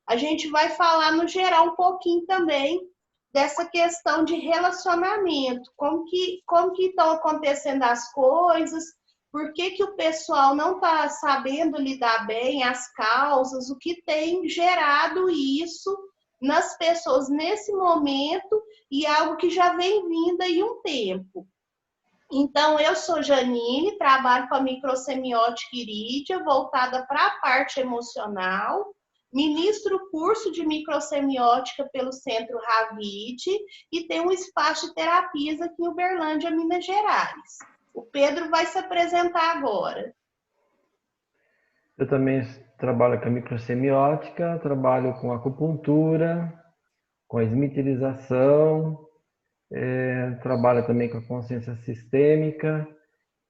a gente vai falar no geral um pouquinho também dessa questão de relacionamento, como que estão acontecendo as coisas, por que que o pessoal não está sabendo lidar bem, as causas, o que tem gerado isso nas pessoas nesse momento e algo que já vem vindo aí um tempo. Então, eu sou Janine, trabalho com a microsemiótica irídia, voltada para a parte emocional, ministro o curso de microsemiótica pelo Centro Ravide e tenho um espaço de terapias aqui em Uberlândia, Minas Gerais. O Pedro vai se apresentar agora. Eu também trabalho com a microsemiótica, trabalho com acupuntura, com a esmiterização, trabalho também com a consciência sistêmica.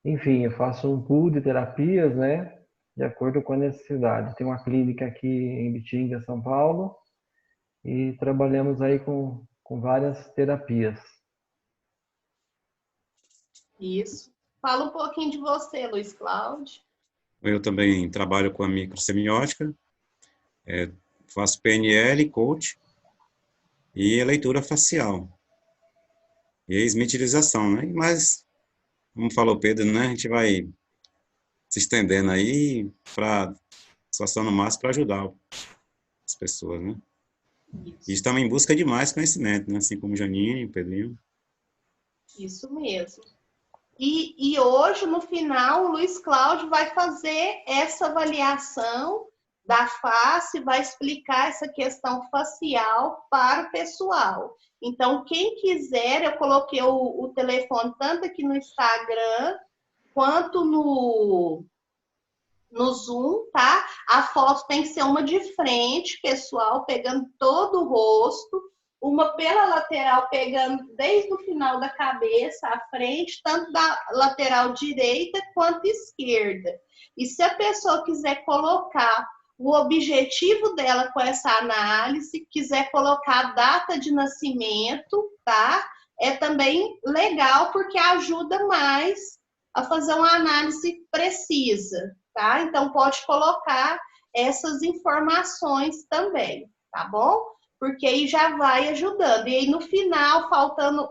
Enfim, eu faço um pool de terapias, né? De acordo com a necessidade. Tem uma clínica aqui em Bitinga, São Paulo, e trabalhamos aí com várias terapias. Isso. Fala um pouquinho de você, Luiz Cláudio. Eu também trabalho com a microsemiótica, faço PNL, coach e a leitura facial. E a esmiterização, né? Mas, como falou o Pedro, né? A gente vai se estendendo aí para situação no máximo para ajudar as pessoas, né? E estamos em busca de mais conhecimento, né? Assim como Janine, Pedrinho. Isso mesmo. E hoje, no final, o Luiz Cláudio vai fazer essa avaliação da face, vai explicar essa questão facial para o pessoal. Então, quem quiser, eu coloquei o telefone tanto aqui no Instagram quanto no Zoom, tá? A foto tem que ser uma de frente, pessoal, pegando todo o rosto, uma pela lateral, pegando desde o final da cabeça à frente, tanto da lateral direita quanto esquerda. E se a pessoa quiser colocar o objetivo dela com essa análise, quiser colocar a data de nascimento, tá? É também legal, porque ajuda mais a fazer uma análise precisa, tá? Então, pode colocar essas informações também, tá bom? Porque aí já vai ajudando. E aí, no final, faltando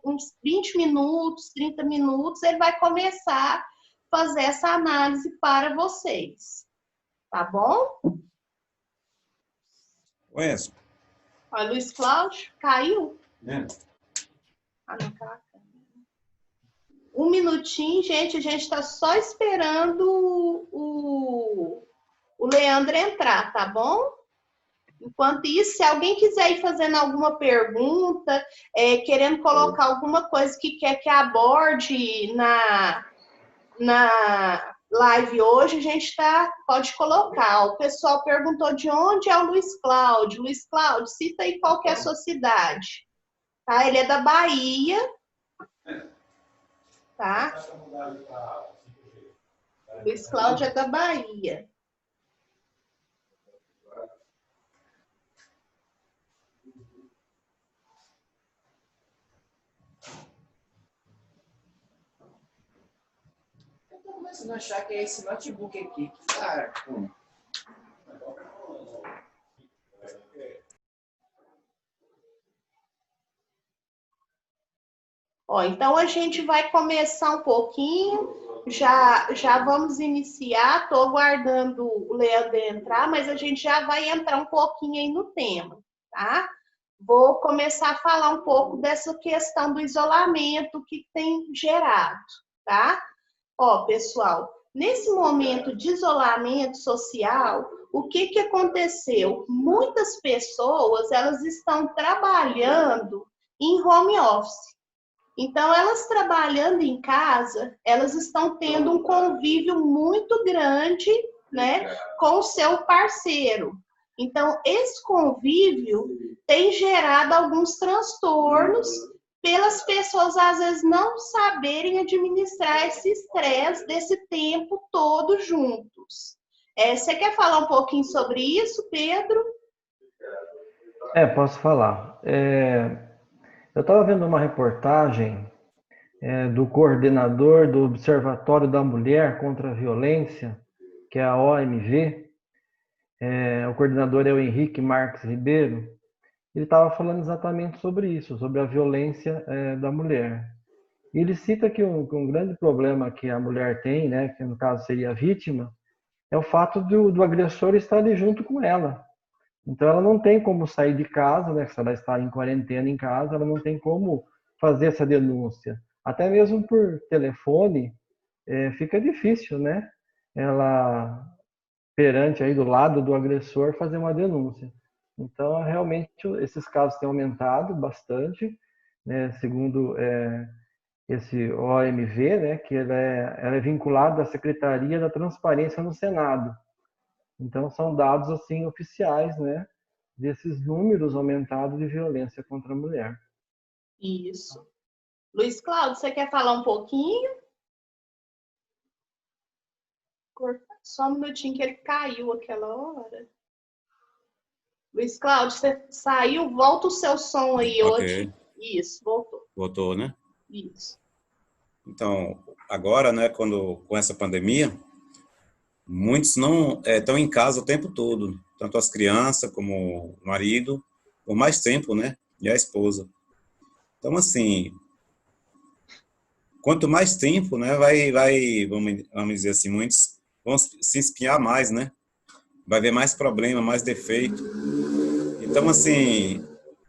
uns 20 minutos, 30 minutos, ele vai começar a fazer essa análise para vocês. Tá bom? Wes. Olha, Luiz Cláudio, caiu? Ah, não, caiu. Um minutinho, gente, a gente está só esperando o Leandro entrar, tá bom? Enquanto isso, se alguém quiser ir fazendo alguma pergunta, querendo colocar alguma coisa que quer que aborde na live hoje, a gente pode colocar. O pessoal perguntou de onde é o Luiz Cláudio. Luiz Cláudio, cita aí qual que é a sua cidade. Tá? Ele é da Bahia. Tá? Luiz Cláudio é da Bahia. Eu tô começando a achar que é esse notebook aqui que tá com... Ó, então a gente vai começar um pouquinho, já vamos iniciar, estou aguardando o Leandro entrar, mas a gente já vai entrar um pouquinho aí no tema, tá? Vou começar a falar um pouco dessa questão do isolamento que tem gerado, tá? Ó, pessoal, nesse momento de isolamento social, o que aconteceu? Muitas pessoas, elas estão trabalhando em home office. Então, elas trabalhando em casa, elas estão tendo um convívio muito grande, né, com o seu parceiro. Então, esse convívio tem gerado alguns transtornos pelas pessoas, às vezes, não saberem administrar esse estresse desse tempo todo juntos. Você quer falar um pouquinho sobre isso, Pedro? Posso falar. Eu estava vendo uma reportagem do coordenador do Observatório da Mulher contra a Violência, que é a OMV, o coordenador é o Henrique Marques Ribeiro, ele estava falando exatamente sobre isso, sobre a violência da mulher. E ele cita que um grande problema que a mulher tem, né, que no caso seria a vítima, é o fato do agressor estar ali junto com ela. Então ela não tem como sair de casa, né, se ela está em quarentena em casa, ela não tem como fazer essa denúncia. Até mesmo por telefone, fica difícil, né? Ela, perante aí do lado do agressor, fazer uma denúncia. Então, realmente, esses casos têm aumentado bastante, né? Segundo esse OMV, né? Que ela é vinculada à Secretaria da Transparência no Senado. Então, são dados, assim, oficiais, né? Desses números aumentados de violência contra a mulher. Isso. Luiz Cláudio, você quer falar um pouquinho? Só um minutinho que ele caiu aquela hora. Luiz Cláudio, você saiu, volta o seu som aí. Ok. Isso, voltou. Voltou, né? Isso. Então, agora, né, com essa pandemia, muitos não estão em casa o tempo todo, tanto as crianças como o marido, por mais tempo, né, e a esposa. Então, assim, quanto mais tempo, né, vamos dizer assim, muitos vão se espinhar mais, né? Vai ver mais problema, mais defeito. Então, assim,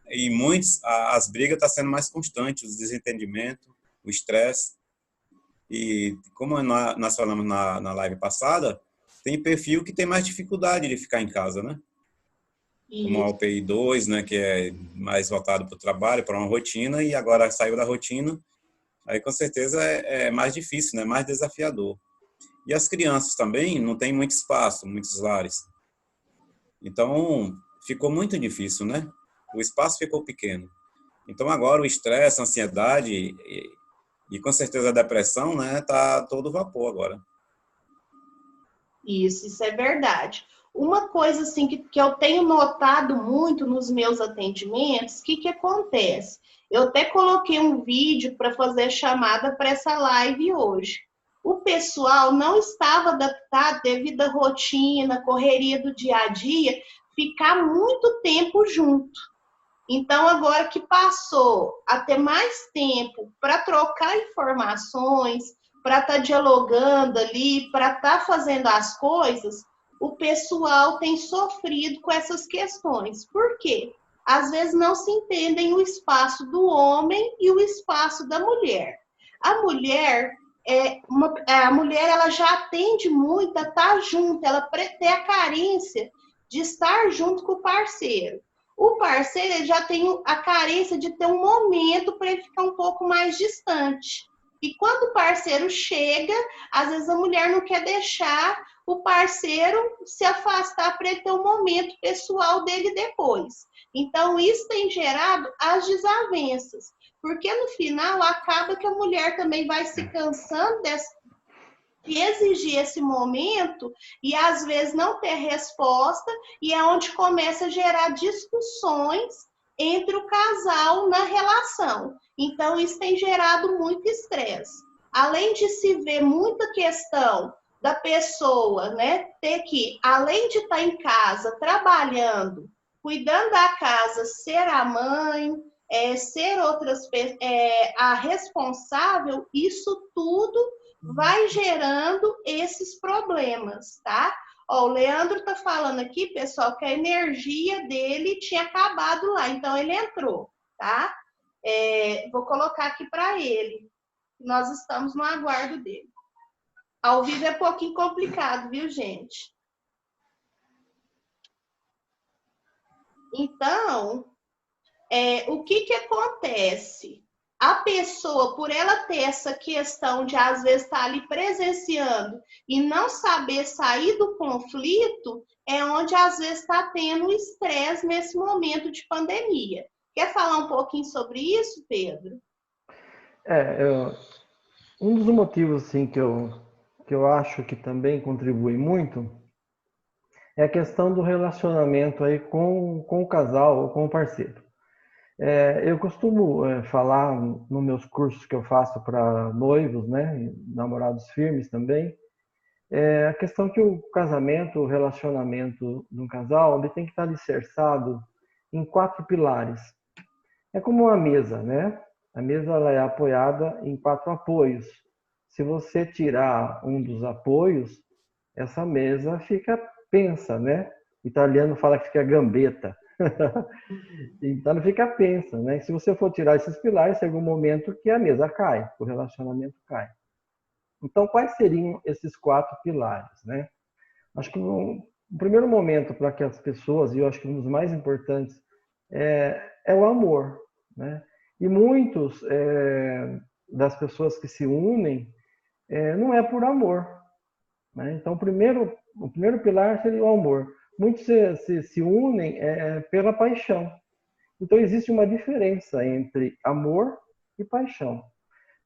e muitos, as brigas estão sendo mais constantes, os desentendimentos, o estresse. E como nós falamos na live passada, tem perfil que tem mais dificuldade de ficar em casa, né? Como a UPI 2, né, que é mais voltado para o trabalho, para uma rotina, e agora saiu da rotina, aí com certeza é mais difícil, né, mais desafiador. E as crianças também não tem muito espaço, muitos lares. Então, ficou muito difícil, né? O espaço ficou pequeno. Então, agora o estresse, a ansiedade e com certeza a depressão, né, tá todo vapor agora. Isso é verdade. Uma coisa assim que eu tenho notado muito nos meus atendimentos, o que acontece? Eu até coloquei um vídeo para fazer chamada para essa live hoje. O pessoal não estava adaptado devido à rotina, correria do dia a dia, ficar muito tempo junto. Então, agora que passou a ter mais tempo para trocar informações, para estar dialogando ali, para estar fazendo as coisas, o pessoal tem sofrido com essas questões. Por quê? Às vezes não se entendem o espaço do homem e o espaço da mulher. A mulher, ela já atende muito a estar junto, ela tem a carência de estar junto com o parceiro. O parceiro ele já tem a carência de ter um momento para ele ficar um pouco mais distante. E quando o parceiro chega, às vezes a mulher não quer deixar o parceiro se afastar para ele ter um momento pessoal dele depois. Então, isso tem gerado as desavenças. Porque no final acaba que a mulher também vai se cansando de exigir esse momento e às vezes não ter resposta, e é onde começa a gerar discussões entre o casal na relação. Então, isso tem gerado muito estresse. Além de se ver muita questão da pessoa, né, ter que, além de estar em casa, trabalhando, cuidando da casa, ser a mãe, ser a responsável, isso tudo vai gerando esses problemas, tá? Ó, o Leandro tá falando aqui, pessoal, que a energia dele tinha acabado lá, então ele entrou, tá? Vou colocar aqui para ele. Nós estamos no aguardo dele. Ao vivo é um pouquinho complicado, viu, gente? Então, o que acontece? A pessoa, por ela ter essa questão de, às vezes, estar ali presenciando e não saber sair do conflito, é onde, às vezes, está tendo estresse nesse momento de pandemia. Quer falar um pouquinho sobre isso, Pedro? Um dos motivos assim, que eu acho que também contribui muito é a questão do relacionamento aí com o casal ou com o parceiro. Eu costumo falar nos meus cursos que eu faço para noivos, né, namorados firmes também, É a questão que o casamento, o relacionamento de um casal, ele tem que estar alicerçado em 4 pilares. É como uma mesa, né? A mesa ela é apoiada em 4 apoios. Se você tirar um dos apoios, essa mesa fica pensa, né? O italiano fala que fica gambeta. Então não fica pensa, né? Se você for tirar esses pilares, chega um momento que a mesa cai, o relacionamento cai. Então, quais seriam esses 4 pilares, né? Acho que no primeiro momento para que as pessoas, e eu acho que um dos mais importantes, é o amor, né? E muitos das pessoas que se unem não é por amor, né? Então, o primeiro pilar seria o amor. Muitos se unem pela paixão. Então, existe uma diferença entre amor e paixão.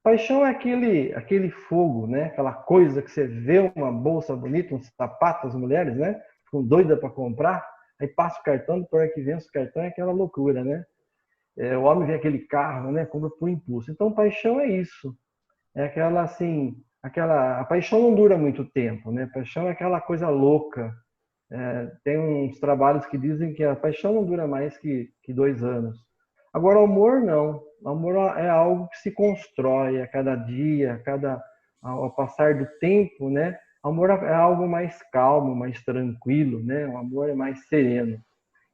Paixão é aquele fogo, né? Aquela coisa que você vê uma bolsa bonita, um sapato, as mulheres, né? Ficam doidas para comprar, aí passa o cartão, depois que vence o cartão é aquela loucura, né? O homem vê aquele carro, né? Compra por impulso. Então, paixão é isso. É aquela assim, a paixão não dura muito tempo, né? Paixão é aquela coisa louca. Tem uns trabalhos que dizem que a paixão não dura mais que 2 anos. Agora, o amor não. O amor é algo que se constrói a cada dia, ao passar do tempo, né? O amor é algo mais calmo, mais tranquilo, né? O amor é mais sereno.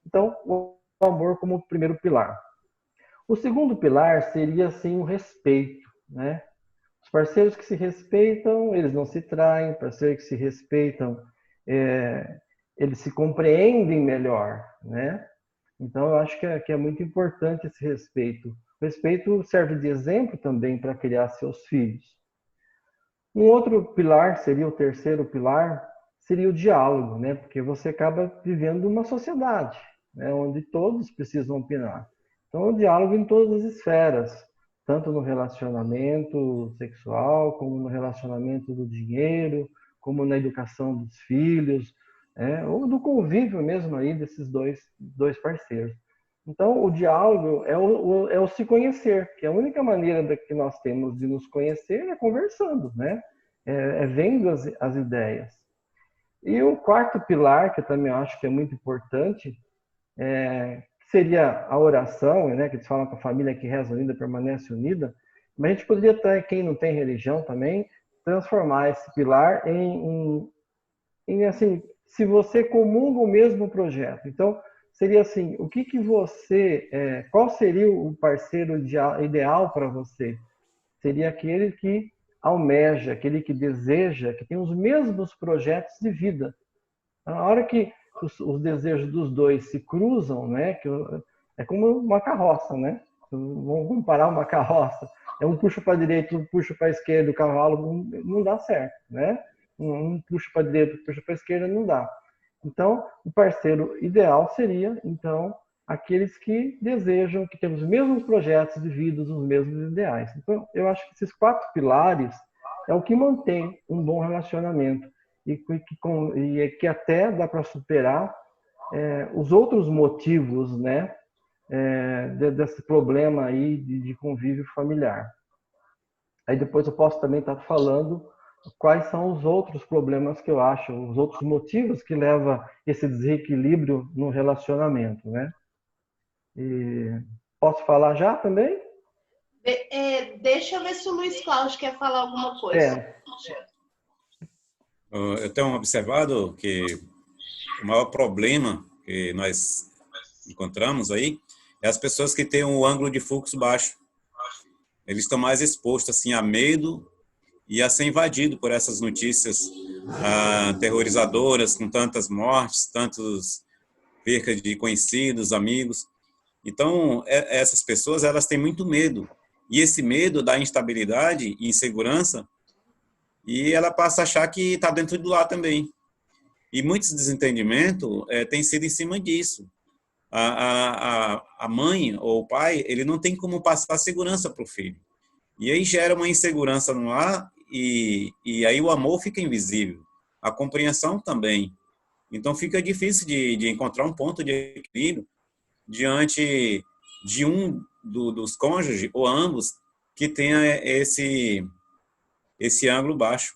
Então, o amor como primeiro pilar. O segundo pilar seria, assim, o respeito, né? Os parceiros que se respeitam, eles não se traem. Parceiros que se respeitam, eles se compreendem melhor, né? Então, eu acho que é muito importante esse respeito. O respeito serve de exemplo também para criar seus filhos. Um outro pilar, seria o terceiro pilar, seria o diálogo, né? Porque você acaba vivendo uma sociedade, né? Onde todos precisam opinar. Então, o diálogo em todas as esferas, tanto no relacionamento sexual, como no relacionamento do dinheiro, como na educação dos filhos, ou do convívio mesmo aí desses dois parceiros. Então, o diálogo é o se conhecer, que a única maneira que nós temos de nos conhecer é conversando, né? Vendo as ideias. E o quarto pilar, que eu também acho que é muito importante, seria a oração, né? Que eles falam que a família que reza unida permanece unida. Mas a gente poderia até, quem não tem religião também, transformar esse pilar em assim, se você comunga o mesmo projeto. Então, seria assim, qual seria o parceiro ideal para você? Seria aquele que almeja, aquele que deseja, que tem os mesmos projetos de vida. Na hora que os desejos dos dois se cruzam, né? É como uma carroça, né? Vamos comparar uma carroça. Um puxa para a direita, um puxa para a esquerda, o cavalo não dá certo, né? Um puxa para a direita, outro puxa para a esquerda, não dá. Então, o parceiro ideal seria, então, aqueles que desejam, que têm os mesmos projetos de vida, os mesmos ideais. Então, eu acho que esses 4 pilares é o que mantém um bom relacionamento e que até dá para superar os outros motivos, né, desse problema aí de convívio familiar. Aí depois eu posso também estar falando quais são os outros problemas que eu acho, os outros motivos que levam esse desequilíbrio no relacionamento, né? E posso falar já também? Deixa eu ver se o Luiz Cláudio quer falar alguma coisa. Eu tenho observado que o maior problema que nós encontramos aí é as pessoas que têm um ângulo de fluxo baixo. Eles estão mais expostos assim, a medo e a ser invadido por essas notícias aterrorizadoras, com tantas mortes, tantos percas de conhecidos, amigos. Então, essas pessoas, elas têm muito medo. E esse medo dá instabilidade e insegurança, e ela passa a achar que está dentro do lar também. E muitos desentendimentos têm sido em cima disso. A mãe ou o pai, ele não tem como passar segurança para o filho. E aí gera uma insegurança no lar, e aí o amor fica invisível. A compreensão também. Então fica difícil de encontrar um ponto de equilíbrio diante de dos cônjuges, ou ambos, que tenha esse ângulo baixo.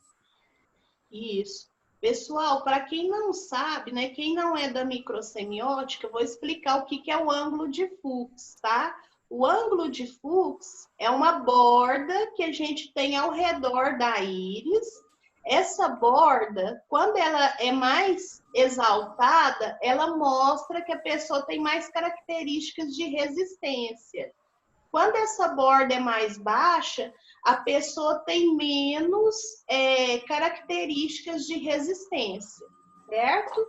Isso. Pessoal, para quem não sabe, né, quem não é da microsemiótica, eu vou explicar o que é o ângulo de Fuchs, tá? O ângulo de Fuchs é uma borda que a gente tem ao redor da íris. Essa borda, quando ela é mais exaltada, ela mostra que a pessoa tem mais características de resistência. Quando essa borda é mais baixa, a pessoa tem menos características de resistência, certo?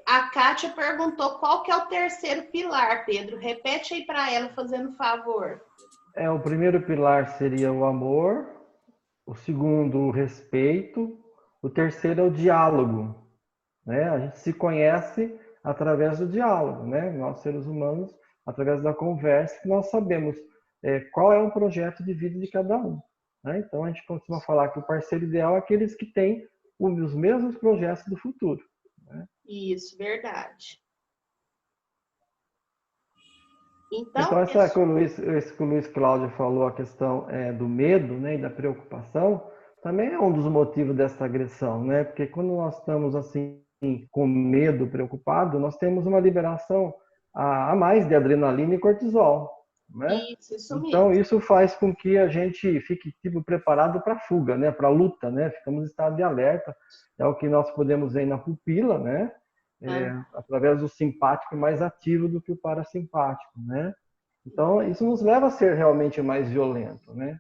A Kátia perguntou qual que é o terceiro pilar, Pedro. Repete aí para ela, fazendo favor. O primeiro pilar seria o amor, o segundo, o respeito, o terceiro é o diálogo, né? A gente se conhece através do diálogo, né? Nós, seres humanos, através da conversa, nós sabemos qual é o projeto de vida de cada um, né? Então, a gente costuma falar que o parceiro ideal é aqueles que têm os mesmos projetos do futuro, né? Isso, verdade. Então essa que o Luiz Cláudio falou, a questão do medo, né, e da preocupação, também é um dos motivos dessa agressão, né? Porque quando nós estamos assim com medo, preocupado, nós temos uma liberação a mais de adrenalina e cortisol, né? Isso Então mesmo. isso faz com que a gente fique tipo preparado para fuga, né? Para luta, né? Ficamos em estado de alerta. É o que nós podemos ver na pupila, né? Através do simpático mais ativo do que o parasimpático, né? Então, isso nos leva a ser realmente mais violento, né?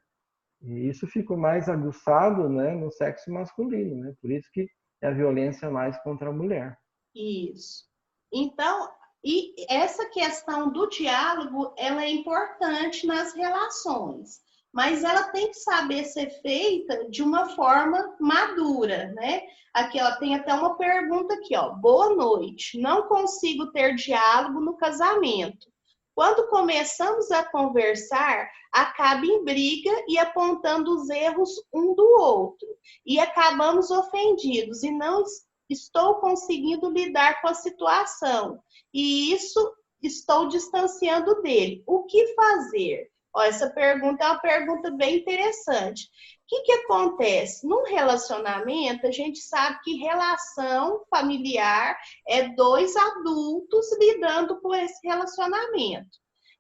E isso fica mais aguçado, né, no sexo masculino, né? Por isso que é a violência mais contra a mulher. Isso. Então, e essa questão do diálogo, ela é importante nas relações, mas ela tem que saber ser feita de uma forma madura, né? Aqui, ó, tem até uma pergunta aqui, ó. Boa noite. Não consigo ter diálogo no casamento. Quando começamos a conversar, acaba em briga e apontando os erros um do outro. E acabamos ofendidos e não estou conseguindo lidar com a situação. E isso estou distanciando dele. O que fazer? Ó, essa pergunta é uma pergunta bem interessante. O que acontece? Num relacionamento, a gente sabe que relação familiar é dois adultos lidando com esse relacionamento.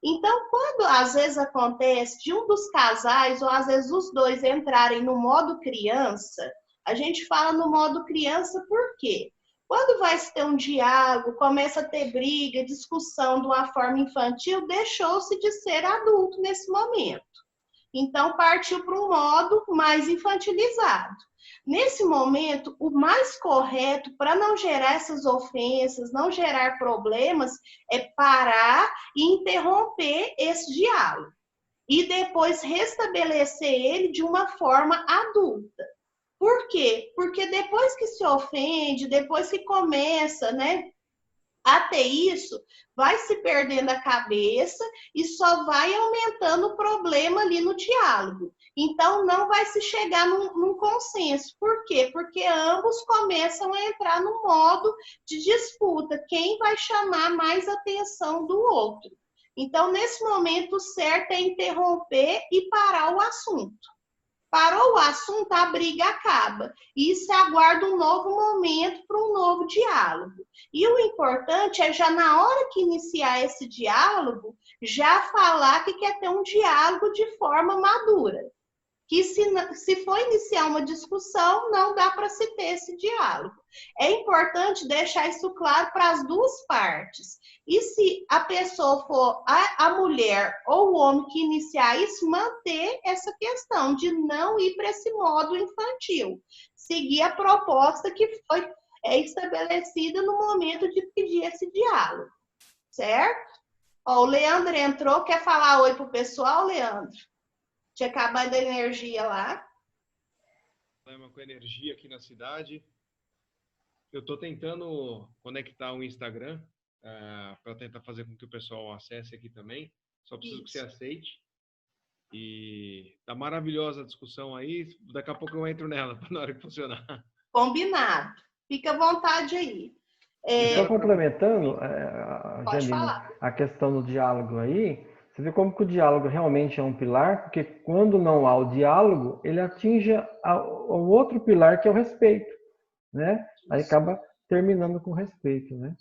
Então, quando às vezes acontece de um dos casais, ou às vezes os dois entrarem no modo criança, a gente fala no modo criança por quê? Quando vai se ter um diálogo, começa a ter briga, discussão de uma forma infantil, deixou-se de ser adulto nesse momento. Então, partiu para um modo mais infantilizado. Nesse momento, o mais correto para não gerar essas ofensas, não gerar problemas, é parar e interromper esse diálogo. E depois restabelecer ele de uma forma adulta. Por quê? Porque depois que se ofende, depois que começa, né, a ter isso, vai se perdendo a cabeça e só vai aumentando o problema ali no diálogo. Então, não vai se chegar num consenso. Por quê? Porque ambos começam a entrar no modo de disputa. Quem vai chamar mais atenção do outro? Então, nesse momento, o certo é interromper e parar o assunto. Parou o assunto, a briga acaba. E se aguarda um novo momento para um novo diálogo. E o importante é já na hora que iniciar esse diálogo, já falar que quer ter um diálogo de forma madura. Que se for iniciar uma discussão, não dá para se ter esse diálogo. É importante deixar isso claro para as duas partes. E se a pessoa for a mulher ou o homem que iniciar isso, manter essa questão de não ir para esse modo infantil. Seguir a proposta que foi estabelecida no momento de pedir esse diálogo. Certo? Ó, o Leandro entrou, quer falar oi pro pessoal, Leandro? Tinha acabado a energia lá. Problema com energia aqui na cidade. Eu estou tentando conectar o Instagram para tentar fazer com que o pessoal acesse aqui também. Só preciso que você aceite. E tá maravilhosa a discussão aí. Daqui a pouco eu entro nela na hora que funcionar. Combinado. Fica à vontade aí. Só complementando, Pode Janine, falar. a questão do diálogo aí, Você vê como que o diálogo realmente é um pilar, porque quando não há o diálogo, ele atinge o outro pilar, que é o respeito, né? Aí acaba terminando com respeito, né?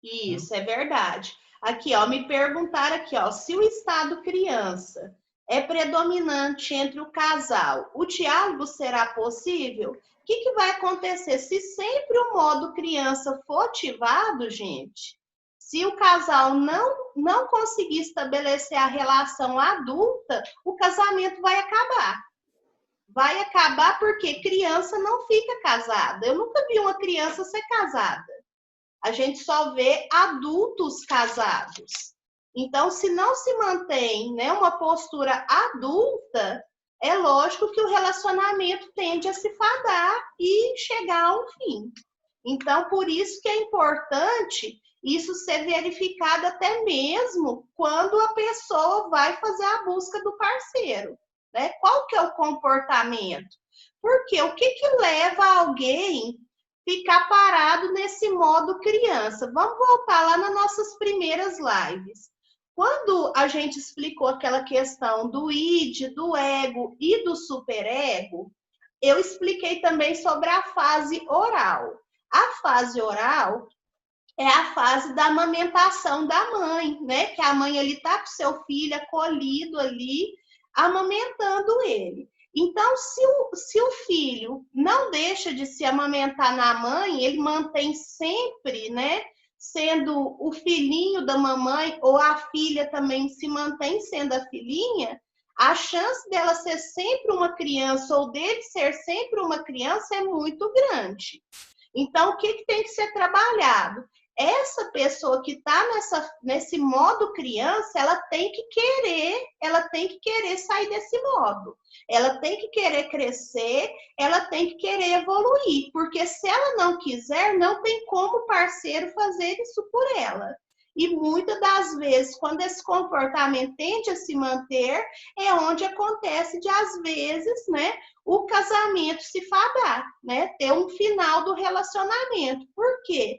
Isso, é verdade. Aqui, ó, me perguntaram aqui, ó, se o estado criança é predominante entre o casal, o diálogo será possível? O que vai acontecer? Se sempre o modo criança for ativado, gente, se o casal não conseguir estabelecer a relação adulta, o casamento vai acabar. Vai acabar porque criança não fica casada. Eu nunca vi uma criança ser casada. A gente só vê adultos casados. Então, se não se mantém, né, uma postura adulta, é lógico que o relacionamento tende a se fadar e chegar a um fim. Então, por isso que é importante isso ser verificado até mesmo quando a pessoa vai fazer a busca do parceiro, né? Qual que é o comportamento? Porque o que leva alguém ficar parado nesse modo criança? Vamos voltar lá nas nossas primeiras lives. Quando a gente explicou aquela questão do id, do ego e do superego, eu expliquei também sobre a fase oral. A fase oral é a fase da amamentação da mãe, né? Que a mãe ali tá com seu filho acolhido ali, amamentando ele. Então, se o filho não deixa de se amamentar na mãe, ele mantém sempre, né? Sendo o filhinho da mamãe, ou a filha também se mantém sendo a filhinha, a chance dela ser sempre uma criança, ou dele ser sempre uma criança, é muito grande. Então, o que tem que ser trabalhado? Essa pessoa que está nesse modo criança, ela tem que querer sair desse modo. Ela tem que querer crescer, ela tem que querer evoluir, porque se ela não quiser, não tem como o parceiro fazer isso por ela. E muitas das vezes, quando esse comportamento tende a se manter, é onde acontece de, às vezes, né, o casamento se fadar, né, ter um final do relacionamento. Por quê?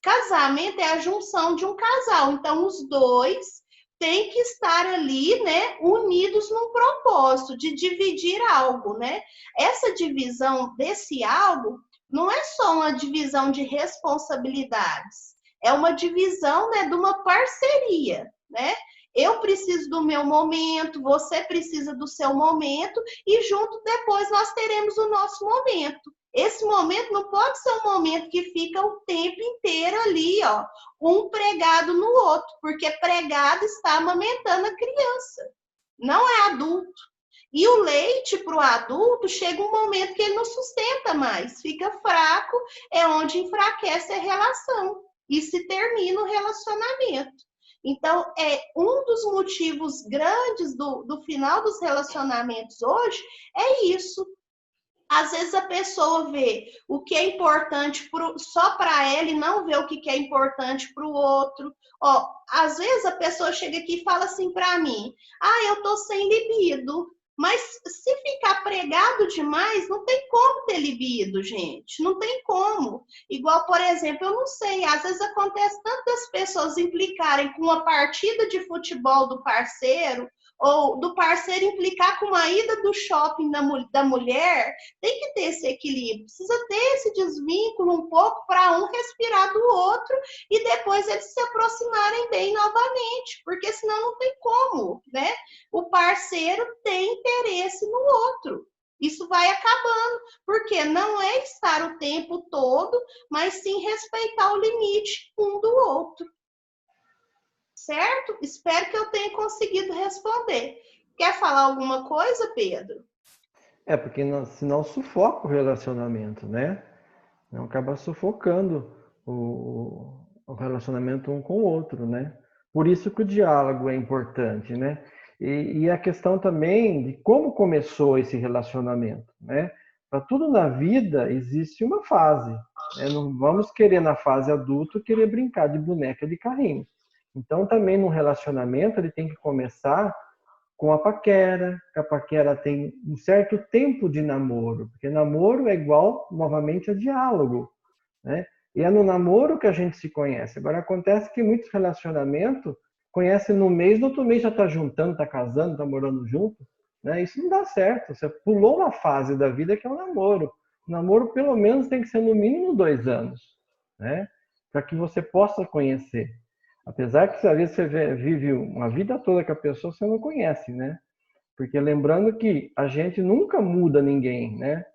Casamento é a junção de um casal, então os dois têm que estar ali, né, unidos num propósito de dividir algo, né? Essa divisão desse algo não é só uma divisão de responsabilidades, é uma divisão, né, de uma parceria, né? Eu preciso do meu momento, você precisa do seu momento e junto depois nós teremos o nosso momento. Esse momento não pode ser um momento que fica o tempo inteiro ali, ó, um pregado no outro, porque pregado está amamentando a criança, não é adulto. E o leite para o adulto chega um momento que ele não sustenta mais, fica fraco, é onde enfraquece a relação e se termina o relacionamento. Então, é um dos motivos grandes do final dos relacionamentos hoje, é isso. Às vezes a pessoa vê o que é importante só para ela e não vê o que é importante para o outro. Ó, às vezes a pessoa chega aqui e fala assim para mim, eu tô sem libido. Mas se ficar pregado demais, não tem como ter libido, gente. Não tem como. Igual, por exemplo, eu não sei, às vezes acontece tantas pessoas implicarem com uma partida de futebol do parceiro, ou do parceiro implicar com uma ida do shopping da mulher, tem que ter esse equilíbrio. Precisa ter esse desvínculo um pouco para um respirar do outro e depois eles se aproximarem bem novamente, porque senão não tem como, né? O parceiro tem interesse no outro. Isso vai acabando, porque não é estar o tempo todo, mas sim respeitar o limite um do outro. Certo? Espero que eu tenha conseguido responder. Quer falar alguma coisa, Pedro? Porque senão sufoca o relacionamento, né? Não acaba sufocando o relacionamento um com o outro, né? Por isso que o diálogo é importante, né? E a questão também de como começou esse relacionamento, né? Para tudo na vida existe uma fase, né? Não vamos querer na fase adulto querer brincar de boneca de carrinho. Então também no relacionamento ele tem que começar com a paquera, que a paquera tem um certo tempo de namoro, porque namoro é igual, novamente, a diálogo, né? E é no namoro que a gente se conhece. Agora, acontece que muitos relacionamentos conhece no mês, no outro mês já está juntando, está casando, está morando junto, né? Isso não dá certo. Você pulou uma fase da vida que é o namoro. O namoro, pelo menos, tem que ser no mínimo 2 anos, né? Para que você possa conhecer. Apesar que, às vezes, você vive uma vida toda com a pessoa, você não conhece, né? Porque lembrando que a gente nunca muda ninguém, né?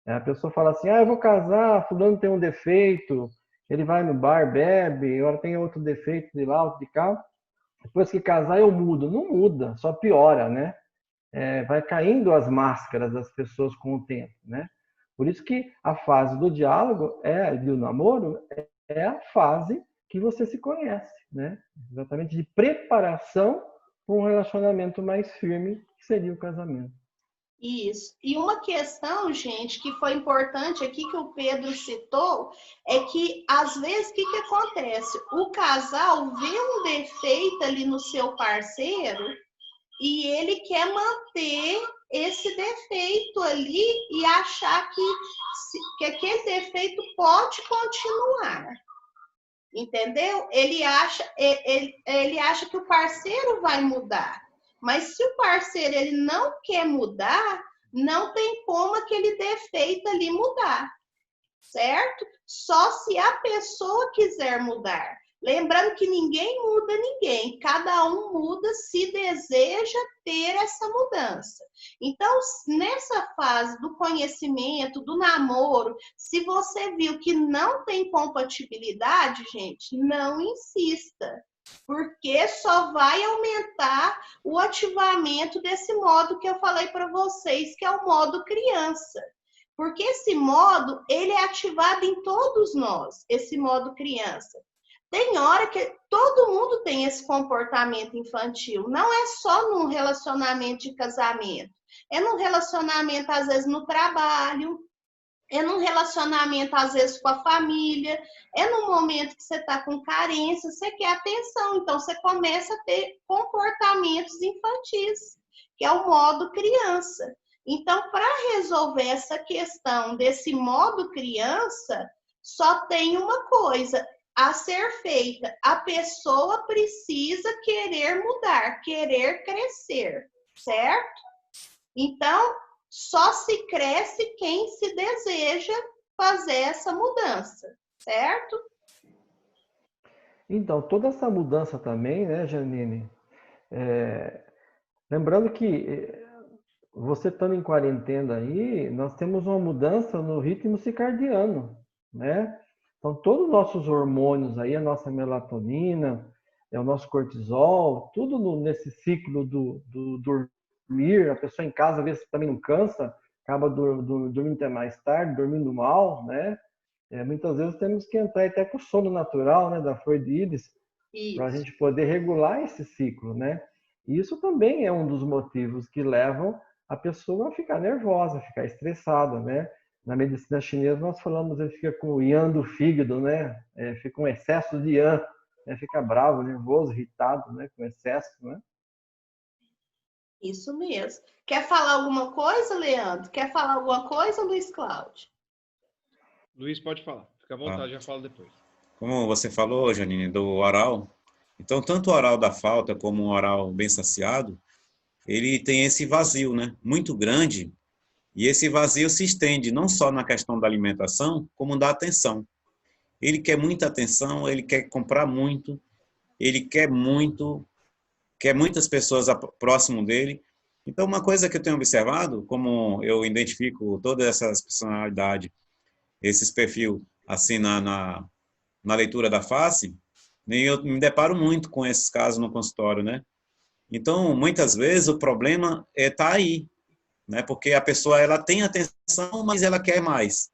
A pessoa fala assim, eu vou casar, fulano tem um defeito, ele vai no bar, bebe, agora tem outro defeito de lá, outro de cá. Depois que casar eu mudo. Não muda, só piora, né? Vai caindo as máscaras das pessoas com o tempo, né? Por isso que a fase do diálogo, do namoro, é a fase que você se conhece, né? Exatamente de preparação para um relacionamento mais firme, que seria o casamento. Isso. E uma questão, gente, que foi importante aqui que o Pedro citou, é que, às vezes, o que acontece? O casal vê um defeito ali no seu parceiro e ele quer manter esse defeito ali e achar que aquele defeito pode continuar. Entendeu? Ele acha que o parceiro vai mudar. Mas se o parceiro ele não quer mudar, não tem como aquele defeito ali mudar, certo? Só se a pessoa quiser mudar. Lembrando que ninguém muda ninguém, cada um muda se deseja ter essa mudança. Então, nessa fase do conhecimento, do namoro, se você viu que não tem compatibilidade, gente, não insista. Porque só vai aumentar o ativamento desse modo que eu falei para vocês, que é o modo criança. Porque esse modo, ele é ativado em todos nós, esse modo criança. Tem hora que todo mundo tem esse comportamento infantil. Não é só num relacionamento de casamento. É num relacionamento, às vezes, no trabalho. É num relacionamento, às vezes, com a família. É no momento que você está com carência, você quer atenção. Então, você começa a ter comportamentos infantis, que é o modo criança. Então, para resolver essa questão desse modo criança, só tem uma coisa a ser feita. A pessoa precisa querer mudar, querer crescer, certo? Então, só se cresce quem se deseja fazer essa mudança, certo? Então, toda essa mudança também, né, Janine? Lembrando que você estando em quarentena aí, nós temos uma mudança no ritmo circadiano, né? Então, todos os nossos hormônios aí, a nossa melatonina, o nosso cortisol, tudo nesse ciclo do dormir, a pessoa em casa, às vezes, também não cansa, acaba dormindo até mais tarde, dormindo mal, né? Muitas vezes temos que entrar até com o sono natural, né, da flor de íris, para a gente poder regular esse ciclo, né? E isso também é um dos motivos que levam a pessoa a ficar nervosa, a ficar estressada, né? Na medicina chinesa nós falamos, ele fica com o yang do fígado, né? Fica com excesso de yang, né? Fica bravo, nervoso, irritado, né? Com excesso, né? Isso mesmo. Quer falar alguma coisa, Leandro? Quer falar alguma coisa, Luiz Cláudio? Luiz, pode falar. Fica à vontade, já falo depois. Como você falou, Janine, do oral, então tanto o oral da falta como o oral bem saciado, ele tem esse vazio, né? Muito grande. E esse vazio se estende não só na questão da alimentação, como da atenção. Ele quer muita atenção, ele quer comprar muito, ele quer muitas pessoas próximo dele. Então, uma coisa que eu tenho observado, como eu identifico todas essas personalidades, esses perfis, assim, na leitura da face, eu me deparo muito com esses casos no consultório, né? Então, muitas vezes, o problema está aí, né? Porque a pessoa ela tem atenção, mas ela quer mais.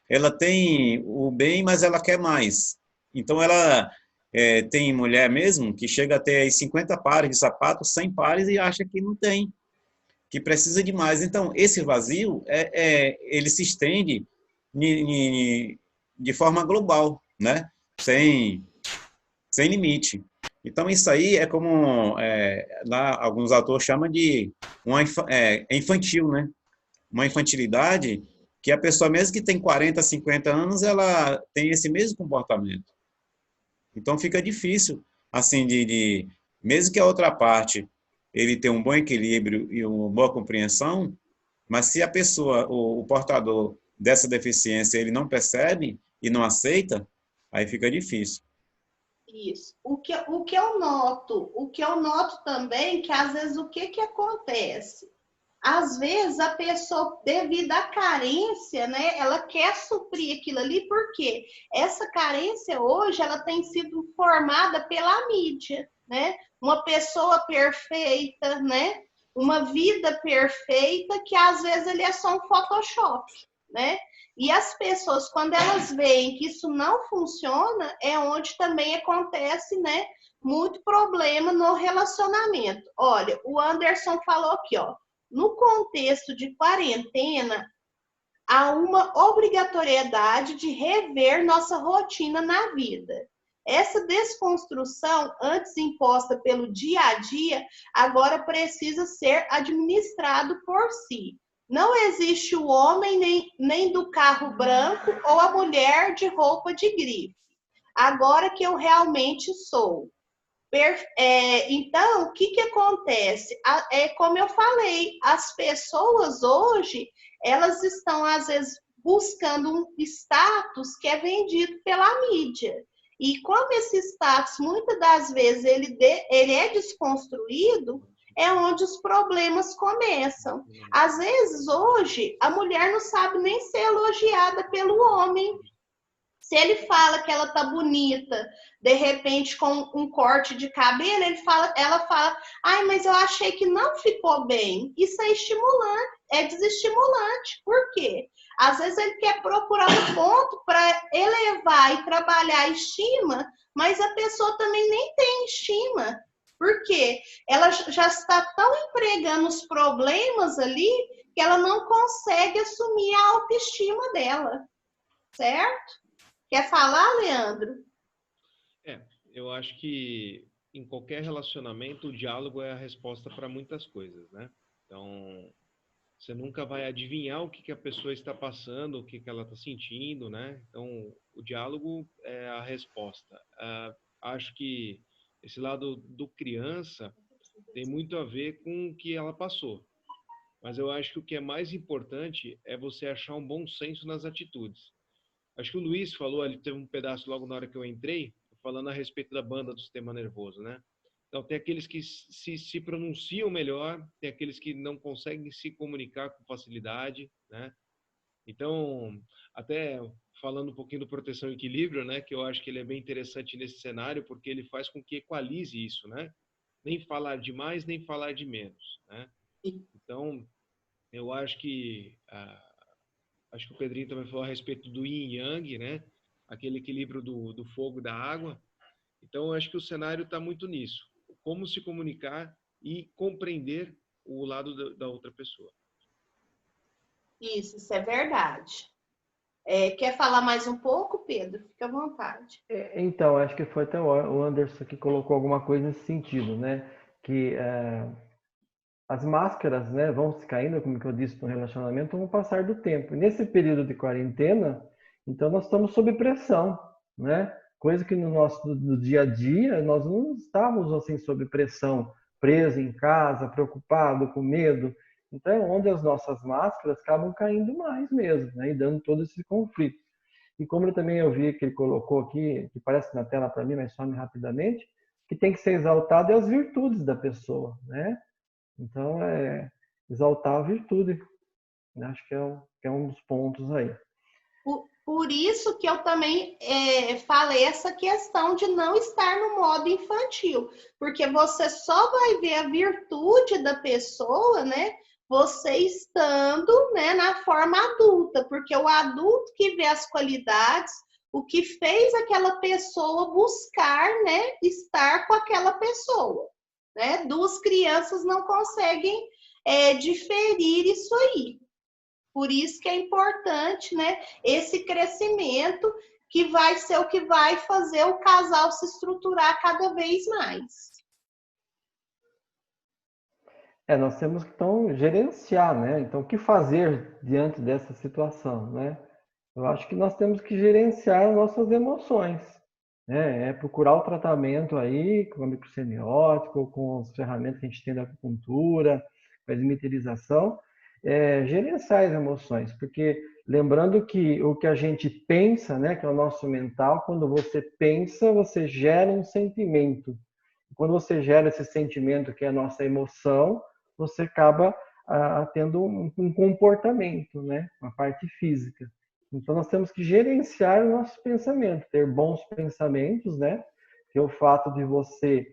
Ela tem o bem, mas ela quer mais. Então, ela tem mulher mesmo que chega a ter 50 pares de sapatos, 100 pares e acha que não tem, que precisa de mais. Então, esse vazio, ele se estende de forma global, né? Sem limite. Então, isso aí é como lá alguns autores chamam de infantil, né? Uma infantilidade que a pessoa, mesmo que tem 40, 50 anos, ela tem esse mesmo comportamento. Então, fica difícil, assim, de mesmo que a outra parte ele tenha um bom equilíbrio e uma boa compreensão, mas se a pessoa, o portador dessa deficiência, ele não percebe e não aceita, aí fica difícil. Isso. O que eu noto também, que às vezes o que acontece? Às vezes a pessoa, devido à carência, né, ela quer suprir aquilo ali, porque essa carência hoje, ela tem sido formada pela mídia, né? Uma pessoa perfeita, né? Uma vida perfeita, que às vezes ele é só um Photoshop, né? E as pessoas, quando elas veem que isso não funciona, é onde também acontece, né, muito problema no relacionamento. Olha, o Anderson falou aqui, ó, no contexto de quarentena, há uma obrigatoriedade de rever nossa rotina na vida. Essa desconstrução, antes imposta pelo dia a dia, agora precisa ser administrado por si. Não existe o homem nem do carro branco ou a mulher de roupa de grife. Agora que eu realmente sou. Então, o que acontece? É como eu falei, as pessoas hoje, elas estão, às vezes, buscando um status que é vendido pela mídia. E como esse status, muitas das vezes, ele é desconstruído, é onde os problemas começam. Às vezes, hoje, a mulher não sabe nem ser elogiada pelo homem. Se ele fala que ela tá bonita, de repente com um corte de cabelo, ela fala, ai, mas eu achei que não ficou bem. Isso é estimulante, é desestimulante. Por quê? Às vezes ele quer procurar um ponto para elevar e trabalhar a estima, mas a pessoa também nem tem estima. Por quê? Ela já está tão empregando os problemas ali que ela não consegue assumir a autoestima dela. Certo? Quer falar, Leandro? Eu acho que em qualquer relacionamento o diálogo é a resposta para muitas coisas, né? Então, você nunca vai adivinhar o que a pessoa está passando, o que ela está sentindo, né? Então, o diálogo é a resposta. Acho que esse lado do criança tem muito a ver com o que ela passou. Mas eu acho que o que é mais importante é você achar um bom senso nas atitudes. Acho que o Luiz falou, ele teve um pedaço logo na hora que eu entrei, falando a respeito da banda do sistema nervoso, né? Então, tem aqueles que se pronunciam melhor, tem aqueles que não conseguem se comunicar com facilidade, né? Então, até falando um pouquinho do proteção e equilíbrio, né? Que eu acho que ele é bem interessante nesse cenário, porque ele faz com que equalize isso, né? Nem falar de mais, nem falar de menos, né? Então, eu acho que acho que o Pedrinho também falou a respeito do yin e yang, né? Aquele equilíbrio do fogo e da água. Então, eu acho que o cenário está muito nisso. Como se comunicar e compreender o lado da outra pessoa. Isso é verdade. Quer falar mais um pouco, Pedro? Fica à vontade. Então, acho que foi até o Anderson que colocou alguma coisa nesse sentido, né? Que as máscaras, né, vão se caindo, como que eu disse, no relacionamento, com o passar do tempo. E nesse período de quarentena, então nós estamos sob pressão, né? Coisa que no dia a dia nós não estávamos assim sob pressão, preso em casa, preocupado, com medo. Então, é onde as nossas máscaras acabam caindo mais mesmo, né? E dando todo esse conflito. E como eu vi que ele colocou aqui, que parece na tela para mim, mas some rapidamente, que tem que ser exaltado é as virtudes da pessoa, né? Então, exaltar a virtude. Acho que é um dos pontos aí. Por isso que eu também falei essa questão de não estar no modo infantil. Porque você só vai ver a virtude da pessoa, né? Você estando, né, na forma adulta. Porque o adulto que vê as qualidades, o que fez aquela pessoa buscar, né, estar com aquela pessoa. Né? Duas crianças não conseguem diferir isso aí. Por isso que é importante, né, esse crescimento que vai ser o que vai fazer o casal se estruturar cada vez mais. Nós temos que então gerenciar, né? Então, o que fazer diante dessa situação, né? Eu acho que nós temos que gerenciar nossas emoções, né? É procurar o tratamento aí com a microsemiótica ou com as ferramentas que a gente tem da acupuntura, com a esmiterização, gerenciar as emoções, porque lembrando que o que a gente pensa, né, que é o nosso mental, quando você pensa, você gera um sentimento. Quando você gera esse sentimento, que é a nossa emoção, você acaba tendo um comportamento, né, uma parte física. Então, nós temos que gerenciar o nosso pensamento, ter bons pensamentos, né? Que é o fato de você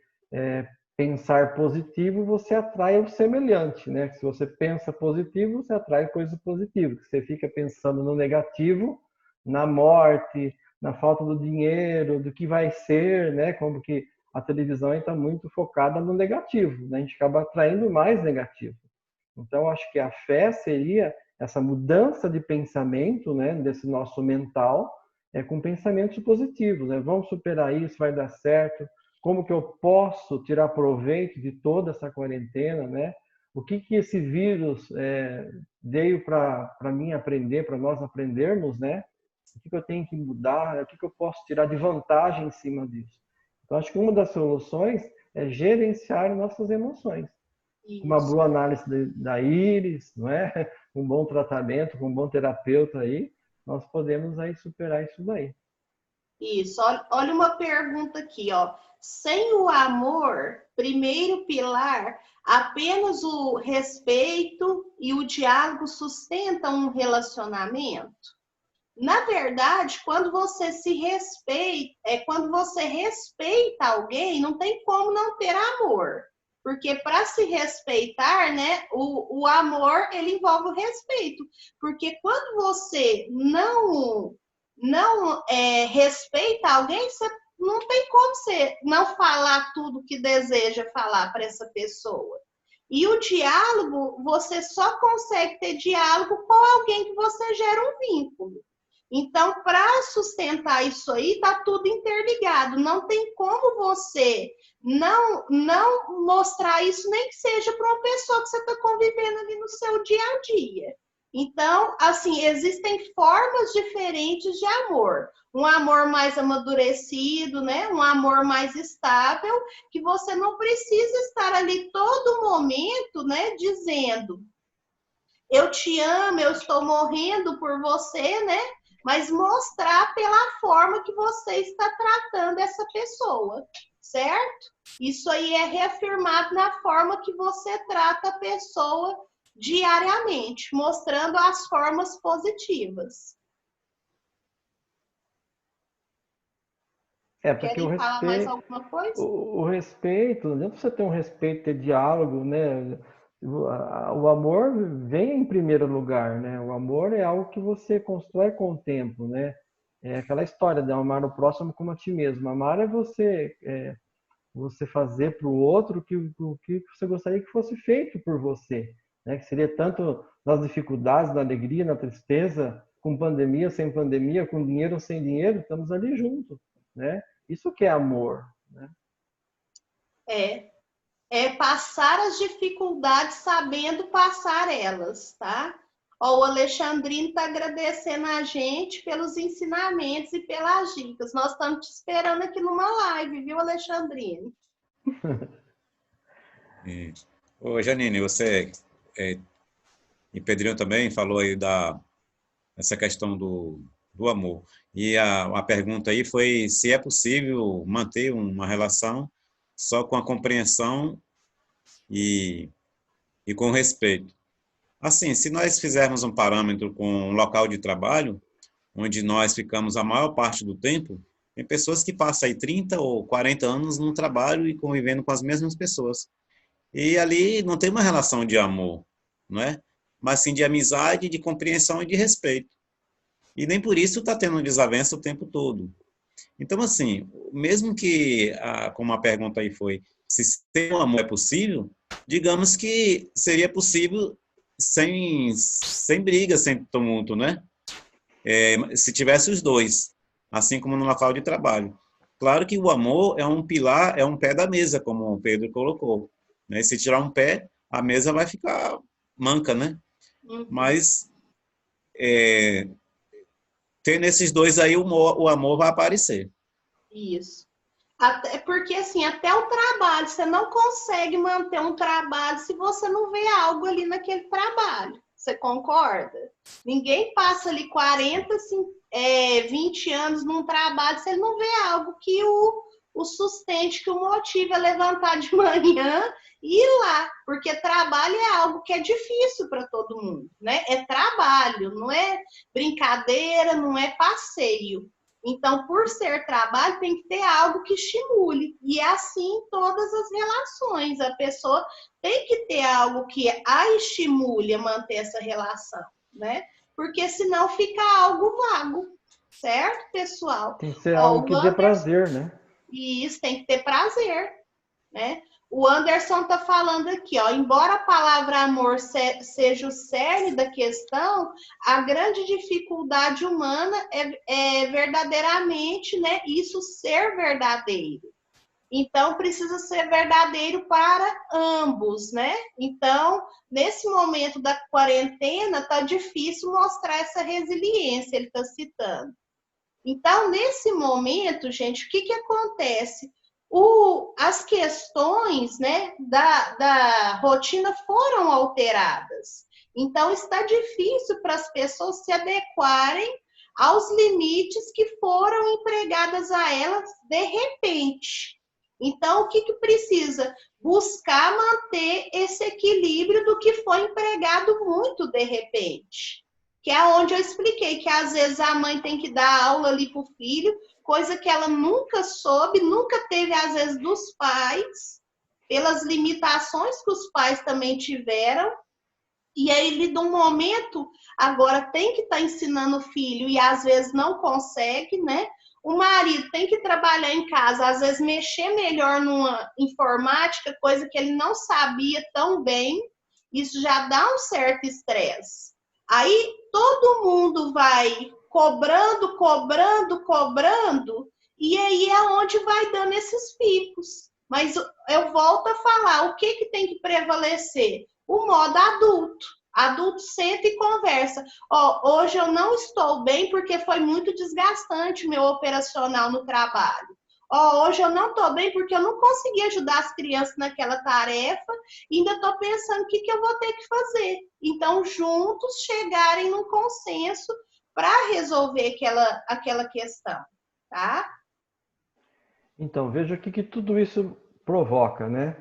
pensar positivo, você atrai o semelhante, né? Se você pensa positivo, você atrai coisas positivas. Se você fica pensando no negativo, na morte, na falta do dinheiro, do que vai ser, né? Como que a televisão está muito focada no negativo, né? A gente acaba atraindo mais negativo. Então, acho que a fé seria essa mudança de pensamento, né, desse nosso mental, com pensamentos positivos, né? Vamos superar isso, vai dar certo. Como que eu posso tirar proveito de toda essa quarentena, né? O que esse vírus veio para mim aprender, para nós aprendermos, né? O que eu tenho que mudar, o que eu posso tirar de vantagem em cima disso. Então, acho que uma das soluções é gerenciar nossas emoções. Uma Isso. boa análise da íris, não é? Um bom tratamento, com um bom terapeuta aí, nós podemos aí superar isso daí. Isso. Olha uma pergunta aqui, ó. Sem o amor, primeiro pilar, apenas o respeito e o diálogo sustentam um relacionamento? Na verdade, quando você se respeita, quando você respeita alguém, não tem como não ter amor. Porque para se respeitar, né, o amor, ele envolve o respeito. Porque quando você não respeita alguém, você não tem como você não falar tudo que deseja falar para essa pessoa. E o diálogo, você só consegue ter diálogo com alguém que você gera um vínculo. Então, para sustentar isso aí, está tudo interligado. Não tem como você não mostrar isso, nem que seja para uma pessoa que você está convivendo ali no seu dia a dia. Então, assim, existem formas diferentes de amor. Um amor mais amadurecido, né? Um amor mais estável, que você não precisa estar ali todo momento, né? Dizendo, eu te amo, eu estou morrendo por você, né? Mas mostrar pela forma que você está tratando essa pessoa, certo? Isso aí é reafirmado na forma que você trata a pessoa diariamente, mostrando as formas positivas. Porque Querem falar mais alguma coisa? o respeito, não adianta você ter um respeito, ter diálogo, né? O amor vem em primeiro lugar, né? O amor é algo que você constrói com o tempo, né? É aquela história de amar o próximo como a ti mesmo. Amar é você fazer para o outro o que você gostaria que fosse feito por você, né? Que seria tanto nas dificuldades, na alegria, na tristeza, com pandemia, sem pandemia, com dinheiro, sem dinheiro, estamos ali juntos, né? Isso que é amor, né? É passar as dificuldades sabendo passar elas, tá? Ó, o Alexandrino está agradecendo a gente pelos ensinamentos e pelas dicas. Nós estamos te esperando aqui numa live, viu, Alexandrino? Ô, Janine, você e Pedrinho também falou aí essa questão do amor. E a pergunta aí foi se é possível manter uma relação só com a compreensão e com respeito. Assim, se nós fizermos um parâmetro com um local de trabalho, onde nós ficamos a maior parte do tempo, tem pessoas que passam aí 30 ou 40 anos no trabalho e convivendo com as mesmas pessoas. E ali não tem uma relação de amor, não é? Mas sim de amizade, de compreensão e de respeito. E nem por isso está tendo desavença o tempo todo. Então, assim, mesmo que, como a pergunta aí foi, se ter um amor é possível, digamos que seria possível sem briga, sem tumulto, né? Se tivesse os dois, assim como no local de trabalho. Claro que o amor é um pilar, é um pé da mesa, como o Pedro colocou, né? Se tirar um pé, a mesa vai ficar manca, né? Uhum. Mas tendo esses dois aí, o amor vai aparecer. Isso. Até, porque, assim, até o trabalho, você não consegue manter um trabalho se você não vê algo ali naquele trabalho. Você concorda? Ninguém passa ali 40, 20 anos num trabalho se ele não vê algo que o sustente, que o motive a levantar de manhã e ir lá. Porque trabalho é algo que é difícil para todo mundo, né? É trabalho, não é brincadeira, não é passeio. Então, por ser trabalho, tem que ter algo que estimule. E é assim em todas as relações. A pessoa tem que ter algo que a estimule a manter essa relação, né? Porque senão fica algo vago, certo, pessoal? Tem que ser Ó, algo o que dê Anderson, prazer, né? e isso tem que ter prazer, né? O Anderson está falando aqui, ó, embora a palavra amor seja o cerne da questão, a grande dificuldade humana é verdadeiramente, né, isso ser verdadeiro. Então, precisa ser verdadeiro para ambos, né? Então, nesse momento da quarentena, tá difícil mostrar essa resiliência, ele está citando. Então, nesse momento, gente, o que, que acontece? As questões, né, da rotina foram alteradas. Então, está difícil para as pessoas se adequarem aos limites que foram empregadas a elas de repente. Então, o que, que precisa? Buscar manter esse equilíbrio do que foi empregado muito de repente. Que é onde eu expliquei que às vezes a mãe tem que dar aula ali para o filho, coisa que ela nunca soube, nunca teve, às vezes, dos pais, pelas limitações que os pais também tiveram. E aí, ele, de um momento, agora tem que estar ensinando o filho e às vezes não consegue, né? O marido tem que trabalhar em casa, às vezes mexer melhor numa informática, coisa que ele não sabia tão bem. Isso já dá um certo estresse. Aí todo mundo vai cobrando, cobrando, cobrando, e aí é onde vai dando esses picos. Mas eu volto a falar, o que, que tem que prevalecer? O modo adulto. Adulto senta e conversa. Ó, hoje eu não estou bem porque foi muito desgastante o meu operacional no trabalho. Ó, hoje eu não estou bem porque eu não consegui ajudar as crianças naquela tarefa e ainda estou pensando o que, que eu vou ter que fazer. Então, juntos chegarem num consenso para resolver aquela questão, tá? Então, veja o que tudo isso provoca, né?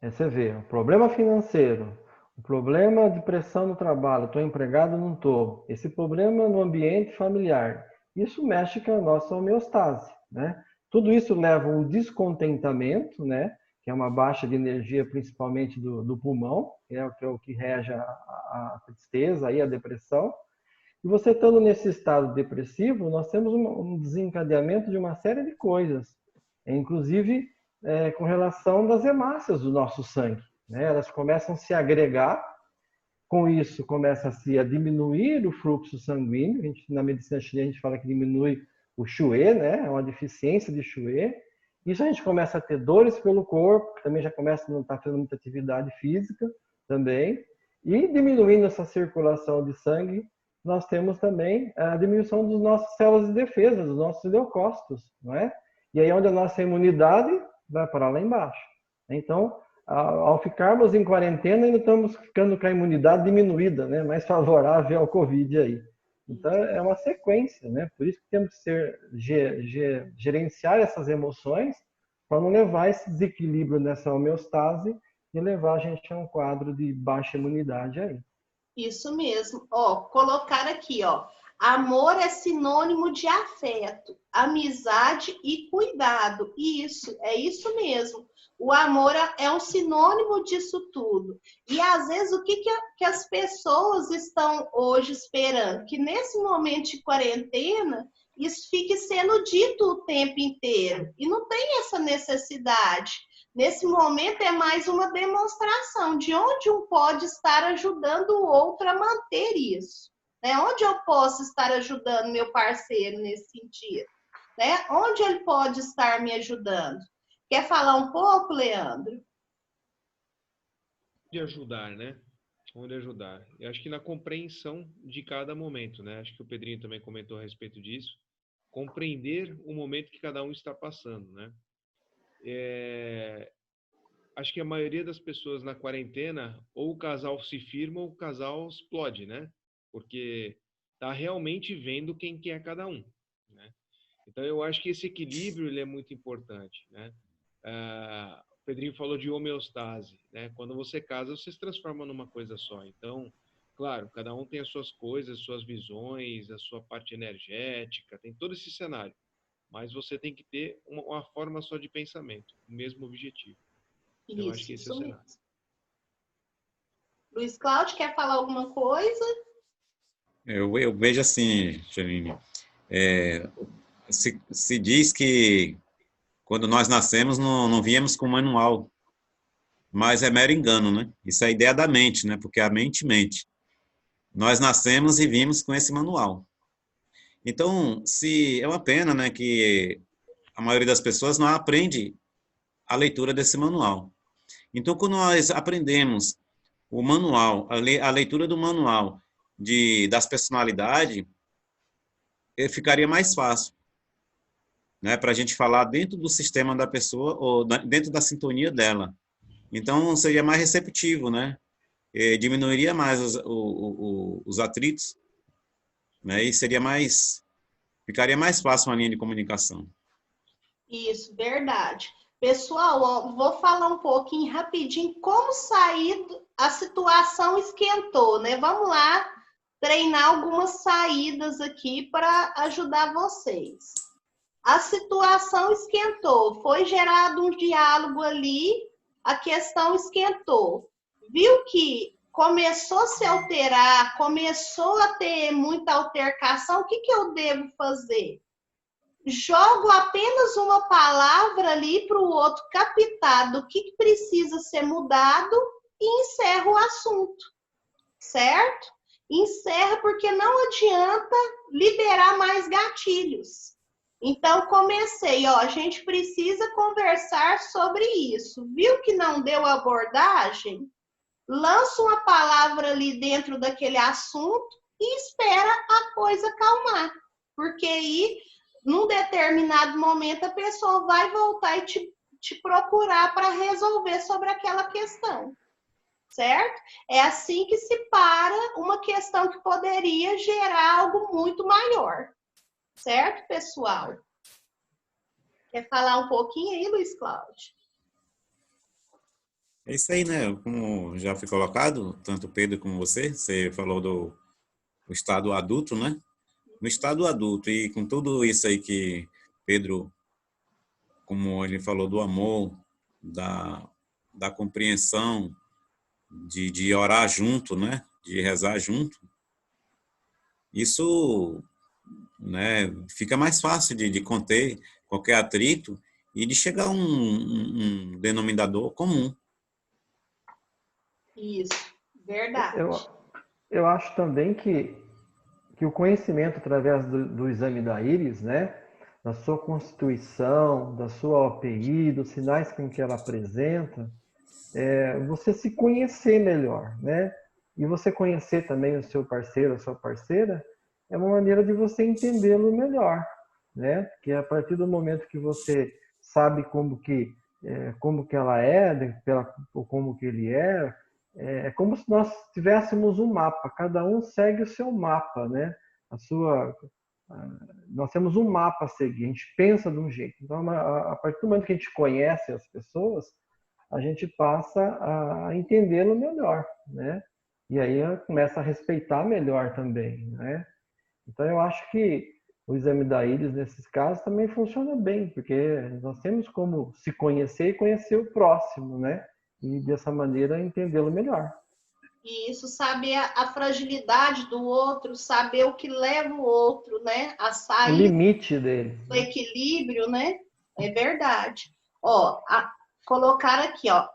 Você vê, o problema financeiro, o problema de pressão no trabalho, estou empregado, não estou. Esse problema no ambiente familiar, isso mexe com a nossa homeostase, né? Tudo isso leva a um descontentamento, né? Que é uma baixa de energia, principalmente do pulmão, que é o que rege a tristeza e a depressão. E você estando nesse estado depressivo, nós temos um desencadeamento de uma série de coisas, inclusive com relação das hemácias do nosso sangue, né? Elas começam a se agregar, com isso começa-se a diminuir o fluxo sanguíneo. Na medicina chinesa a gente fala que diminui o Xue, né? É uma deficiência de Xue. Isso a gente começa a ter dores pelo corpo, que também já começa a não estar fazendo muita atividade física também. E diminuindo essa circulação de sangue, nós temos também a diminuição das nossas células de defesa, dos nossos leucócitos, não é? E aí onde a nossa imunidade vai para lá embaixo. Então, ao ficarmos em quarentena, ainda estamos ficando com a imunidade diminuída, né? Mais favorável ao Covid aí. Então, é uma sequência, né? Por isso que temos que gerenciar essas emoções para não levar esse desequilíbrio nessa homeostase e levar a gente a um quadro de baixa imunidade aí. Isso mesmo. Ó, colocar aqui, ó. Amor é sinônimo de afeto, amizade e cuidado. Isso, é isso mesmo. O amor é um sinônimo disso tudo. E às vezes o que as pessoas estão hoje esperando? Que nesse momento de quarentena, isso fique sendo dito o tempo inteiro. E não tem essa necessidade. Nesse momento é mais uma demonstração de onde um pode estar ajudando o outro a manter isso. Né? Onde eu posso estar ajudando meu parceiro nesse sentido? Né? Onde ele pode estar me ajudando? Quer falar um pouco, Leandro? De ajudar, né? Onde ajudar. Eu acho que na compreensão de cada momento, né? Acho que o Pedrinho também comentou a respeito disso. compreender o momento que cada um está passando, né? Acho que a maioria das pessoas na quarentena, ou o casal se firma ou o casal explode, né? Porque tá realmente vendo quem que é cada um, né? Então, eu acho que esse equilíbrio ele é muito importante, né? O Pedrinho falou de homeostase, né? Quando você casa, você se transforma numa coisa só. Então, claro, cada um tem as suas coisas, suas visões, a sua parte energética, tem todo esse cenário. Mas você tem que ter uma forma só de pensamento, o mesmo objetivo. Então, eu acho que esse é o cenário. Mesmo. Luiz Cláudio, quer falar alguma coisa? Eu vejo assim, Janine, se diz que quando nós nascemos não viemos com manual, mas é mero engano, né? Isso é a ideia da mente, né? Porque a mente mente. Nós nascemos e vimos com esse manual. Então, se é uma pena, né, que a maioria das pessoas não aprende a leitura desse manual. Então, quando nós aprendemos o manual, a leitura do manual das personalidades, ficaria mais fácil, né, para a gente falar dentro do sistema da pessoa ou dentro da sintonia dela. Então, seria mais receptivo, né? Diminuiria mais os atritos, né? E ficaria mais fácil uma linha de comunicação. Isso, verdade. Pessoal, ó, vou falar um pouquinho rapidinho como sair, a situação esquentou, né? Vamos lá treinar algumas saídas aqui para ajudar vocês. A situação esquentou, foi gerado um diálogo ali, a questão esquentou. Viu que começou a se alterar, começou a ter muita altercação, o que eu devo fazer? Jogo apenas uma palavra ali para o outro captar do que precisa ser mudado e encerro o assunto, certo? Encerra porque não adianta liberar mais gatilhos. Então, comecei, ó, a gente precisa conversar sobre isso. Viu que não deu abordagem? Lança uma palavra ali dentro daquele assunto e espera a coisa acalmar. Porque aí, num determinado momento, a pessoa vai voltar e te procurar para resolver sobre aquela questão. Certo? É assim que se para uma questão que poderia gerar algo muito maior. Certo, pessoal? Quer falar um pouquinho aí, Luiz Cláudio? É isso aí, né? Como já foi colocado, tanto o Pedro como você falou do estado adulto, né? No estado adulto e com tudo isso aí que Pedro, como ele falou, do amor, da compreensão, de orar junto, né? De rezar junto, isso, né, fica mais fácil de conter qualquer atrito e de chegar a um denominador comum. Isso, verdade. Eu acho também que o conhecimento através do exame da íris, né, da sua constituição, da sua OPI, dos sinais com que ela apresenta, você se conhecer melhor, né? E você conhecer também o seu parceiro, a sua parceira, é uma maneira de você entendê-lo melhor, né? Porque a partir do momento que você sabe como que ela é, como que ele é como se nós tivéssemos um mapa, cada um segue o seu mapa, né? Nós temos um mapa a seguir, a gente pensa de um jeito. Então, a partir do momento que a gente conhece as pessoas, a gente passa a entendê-lo melhor, né? E aí começa a respeitar melhor também, né? Então, eu acho que o exame da íris, nesses casos, também funciona bem, porque nós temos como se conhecer e conhecer o próximo, né? E dessa maneira entendê-lo melhor. Isso, saber a fragilidade do outro, saber o que leva o outro, né? A sair. O limite dele. O equilíbrio, né? É verdade. Ó, colocar aqui, ó,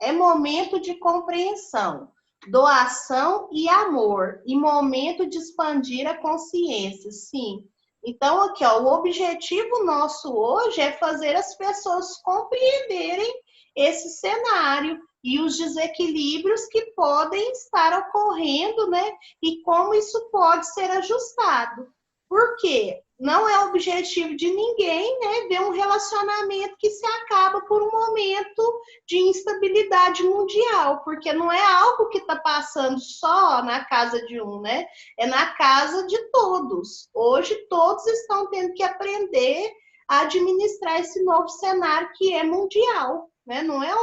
é momento de compreensão, doação e amor, e momento de expandir a consciência, sim. Então, aqui, ó, o objetivo nosso hoje é fazer as pessoas compreenderem esse cenário e os desequilíbrios que podem estar ocorrendo, né? E como isso pode ser ajustado. Por quê? Não é objetivo de ninguém, né, ver um relacionamento que se acaba por um momento de instabilidade mundial, porque não é algo que está passando só na casa de um, né? É na casa de todos. Hoje todos estão tendo que aprender a administrar esse novo cenário que é mundial, né? Não é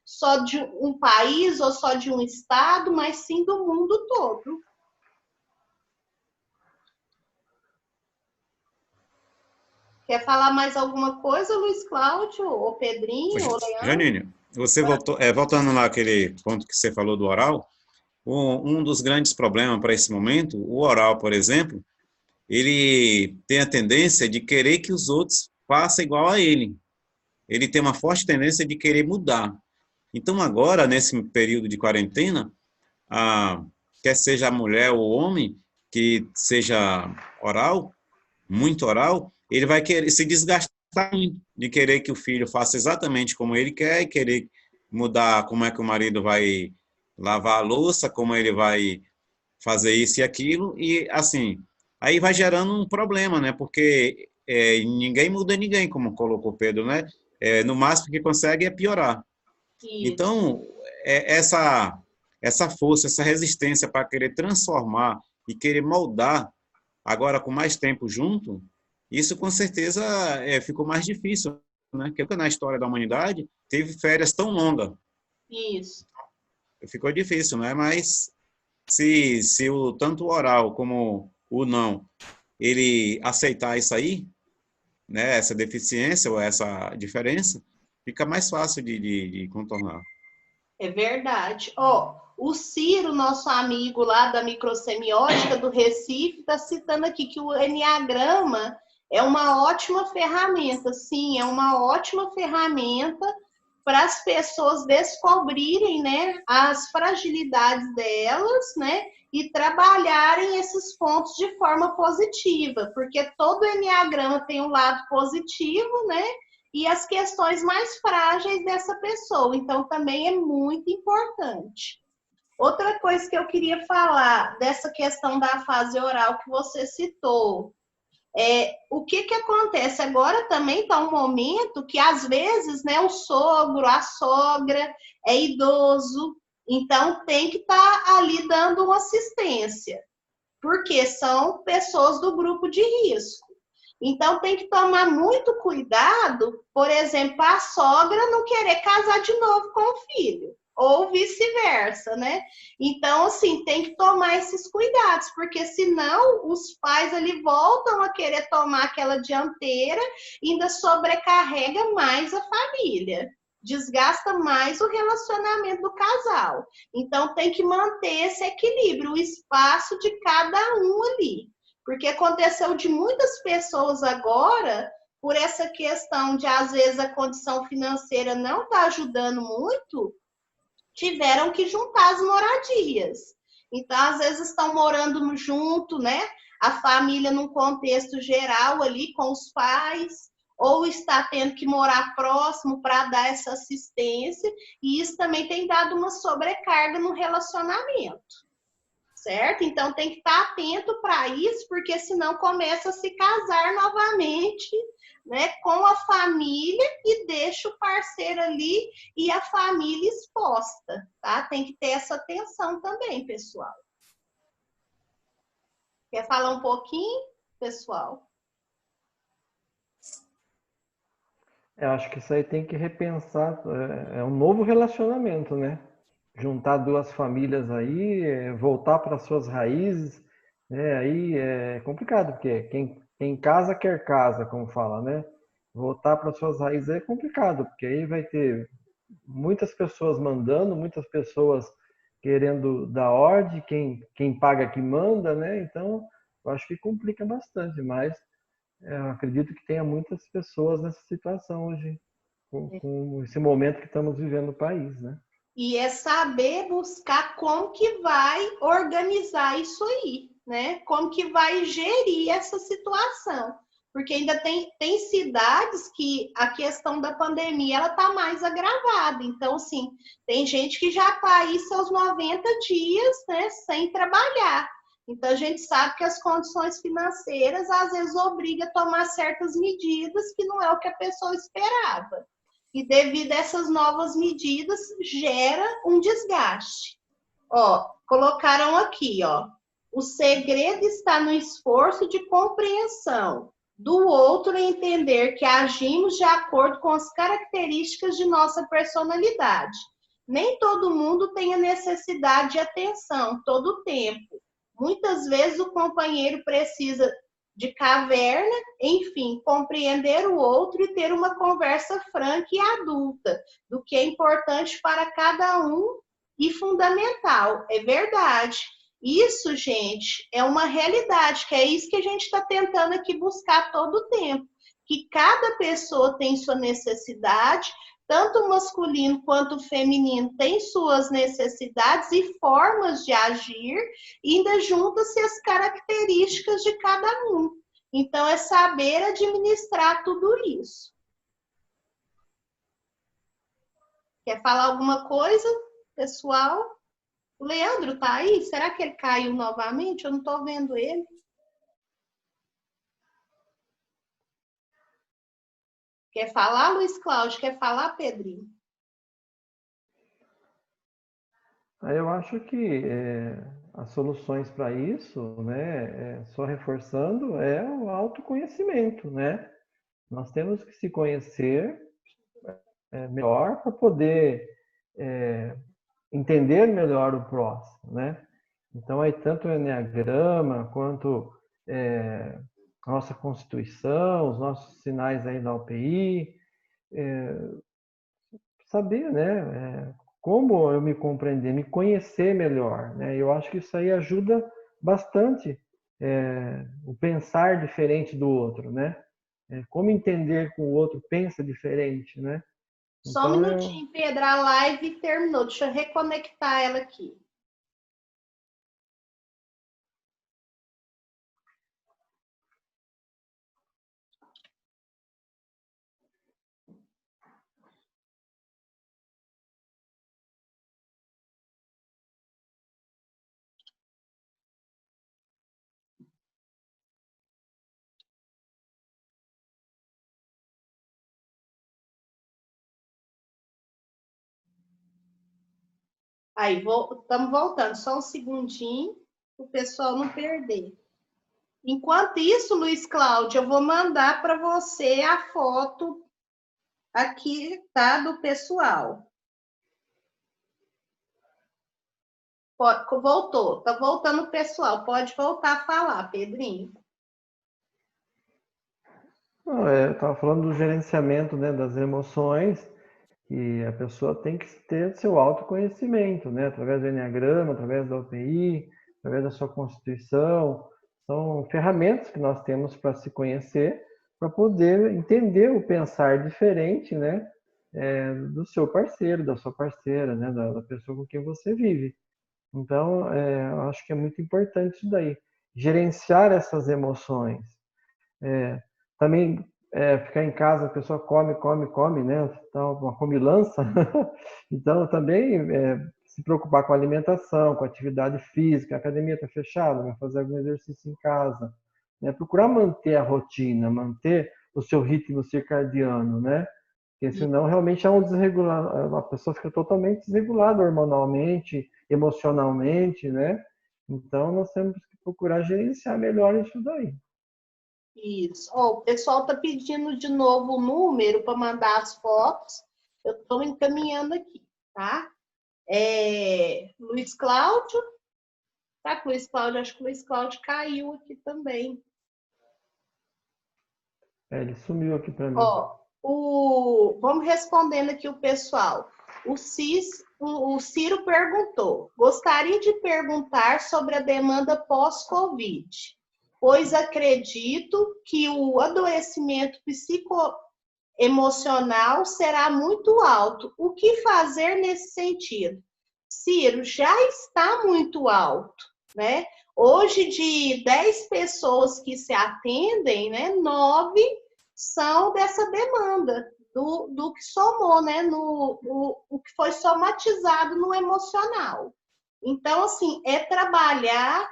só de um país ou só de um estado, mas sim do mundo todo. Quer falar mais alguma coisa, Luiz Cláudio, ou Pedrinho, ou Leandro? Janine, você voltando lá aquele ponto que você falou do oral, um dos grandes problemas para esse momento, o oral, por exemplo, ele tem a tendência de querer que os outros façam igual a ele. Ele tem uma forte tendência de querer mudar. Então, agora, nesse período de quarentena, quer seja a mulher ou o homem, que seja oral, muito oral, ele vai querer se desgastar de querer que o filho faça exatamente como ele quer, e querer mudar como é que o marido vai lavar a louça, como ele vai fazer isso e aquilo, e assim, aí vai gerando um problema, né? Porque ninguém muda ninguém, como colocou o Pedro, né? No máximo que consegue é piorar. Isso. Então, essa força, essa resistência para querer transformar e querer moldar, agora com mais tempo junto, isso com certeza ficou mais difícil, né? Porque na história da humanidade teve férias tão longas. Isso. Ficou difícil, né? Mas se tanto o oral como o não, ele aceitar isso aí, né? Essa deficiência ou essa diferença, fica mais fácil de contornar. É verdade. O Ciro, nosso amigo lá da microsemiótica do Recife, está citando aqui que o Enneagrama é uma ótima ferramenta. Sim, é uma ótima ferramenta para as pessoas descobrirem, né, as fragilidades delas, né, e trabalharem esses pontos de forma positiva, porque todo Enneagrama tem um lado positivo, né, e as questões mais frágeis dessa pessoa. Então, também é muito importante. Outra coisa que eu queria falar dessa questão da fase oral que você citou, o que acontece? Agora também está um momento que, às vezes, né, o sogro, a sogra é idoso, então tem que estar ali dando uma assistência, porque são pessoas do grupo de risco. Então, tem que tomar muito cuidado, por exemplo, a sogra não querer casar de novo com o filho, ou vice-versa, né? Então, assim, tem que tomar esses cuidados, porque senão os pais ali voltam a querer tomar aquela dianteira e ainda sobrecarrega mais a família, desgasta mais o relacionamento do casal. Então, tem que manter esse equilíbrio, o espaço de cada um ali. Porque aconteceu de muitas pessoas agora, por essa questão de, às vezes, a condição financeira não está ajudando muito, tiveram que juntar as moradias. Então, às vezes, estão morando junto, né? A família num contexto geral ali com os pais, ou está tendo que morar próximo para dar essa assistência, e isso também tem dado uma sobrecarga no relacionamento. Certo? Então tem que estar atento para isso, porque senão começa a se casar novamente, né, com a família e deixa o parceiro ali e a família exposta, tá? Tem que ter essa atenção também, pessoal. Quer falar um pouquinho, pessoal? Eu acho que isso aí tem que repensar, é um novo relacionamento, né? Juntar duas famílias aí, voltar para suas raízes, né? Aí é complicado, porque quem casa quer casa, como fala, né? Voltar para suas raízes é complicado, porque aí vai ter muitas pessoas mandando, muitas pessoas querendo dar ordem, quem paga que manda, né? Então, eu acho que complica bastante, mas eu acredito que tenha muitas pessoas nessa situação hoje, com esse momento que estamos vivendo no país, né? E é saber buscar como que vai organizar isso aí, né? Como que vai gerir essa situação. Porque ainda tem cidades que a questão da pandemia ela está mais agravada. Então, assim, tem gente que já está aí seus 90 dias, né, sem trabalhar. Então, a gente sabe que as condições financeiras, às vezes, obrigam a tomar certas medidas que não é o que a pessoa esperava. E, devido a essas novas medidas, gera um desgaste. Ó, colocaram aqui, ó. O segredo está no esforço de compreensão do outro e entender que agimos de acordo com as características de nossa personalidade. Nem todo mundo tem a necessidade de atenção todo o tempo. Muitas vezes o companheiro precisa de caverna, enfim, compreender o outro e ter uma conversa franca e adulta do que é importante para cada um e fundamental. É verdade. Isso, gente, é uma realidade, que é isso que a gente está tentando aqui buscar todo o tempo. Que cada pessoa tem sua necessidade, tanto o masculino quanto o feminino tem suas necessidades e formas de agir, e ainda junta-se as características de cada um. Então, é saber administrar tudo isso. Quer falar alguma coisa, pessoal? O Leandro tá aí? Será que ele caiu novamente? Eu não tô vendo ele. Quer falar, Luiz Cláudio? Quer falar, Pedrinho? Eu acho que as soluções para isso, né, só reforçando, é o autoconhecimento, né? Nós temos que se conhecer melhor para poder entender melhor o próximo, né? Então, aí tanto o Enneagrama quanto a nossa Constituição, os nossos sinais aí da UPI, saber, né, como eu me compreender, me conhecer melhor, né? Eu acho que isso aí ajuda bastante o pensar diferente do outro, né? Como entender que o outro pensa diferente, né? Só um minutinho, Pedro, a live terminou. Deixa eu reconectar ela aqui. Aí, estamos voltando. Só um segundinho, para o pessoal não perder. Enquanto isso, Luiz Cláudio, eu vou mandar para você a foto aqui, tá? Do pessoal. Voltou. Tá voltando o pessoal. Pode voltar a falar, Pedrinho. Eu estava falando do gerenciamento, né, das emoções, que a pessoa tem que ter seu autoconhecimento, né, através do Enneagrama, através da UPI, através da sua Constituição. São ferramentas que nós temos para se conhecer, para poder entender o pensar diferente, né, do seu parceiro, da sua parceira, né, da pessoa com quem você vive. Então, eu acho que é muito importante isso daí. Gerenciar essas emoções. Também ficar em casa, a pessoa come, né? Então, uma comilança. Então, também se preocupar com a alimentação, com a atividade física. A academia está fechada, vai fazer algum exercício em casa. Né? Procurar manter a rotina, manter o seu ritmo circadiano, né? Porque senão realmente é um desregular, a pessoa fica totalmente desregulada hormonalmente, emocionalmente, né? Então, nós temos que procurar gerenciar melhor isso daí. Isso. O pessoal está pedindo de novo o número para mandar as fotos. Eu estou encaminhando aqui, tá? Luiz Cláudio. Tá com o Luiz Cláudio? Acho que o Luiz Cláudio caiu aqui também. Ele sumiu aqui para mim. Vamos respondendo aqui o pessoal. O Ciro perguntou: gostaria de perguntar sobre a demanda pós-Covid, pois acredito que o adoecimento psicoemocional será muito alto. O que fazer nesse sentido? Ciro, já está muito alto, né? Hoje, de 10 pessoas que se atendem, né, 9 são dessa demanda, do que somou, né, o que foi somatizado no emocional. Então, assim, é trabalhar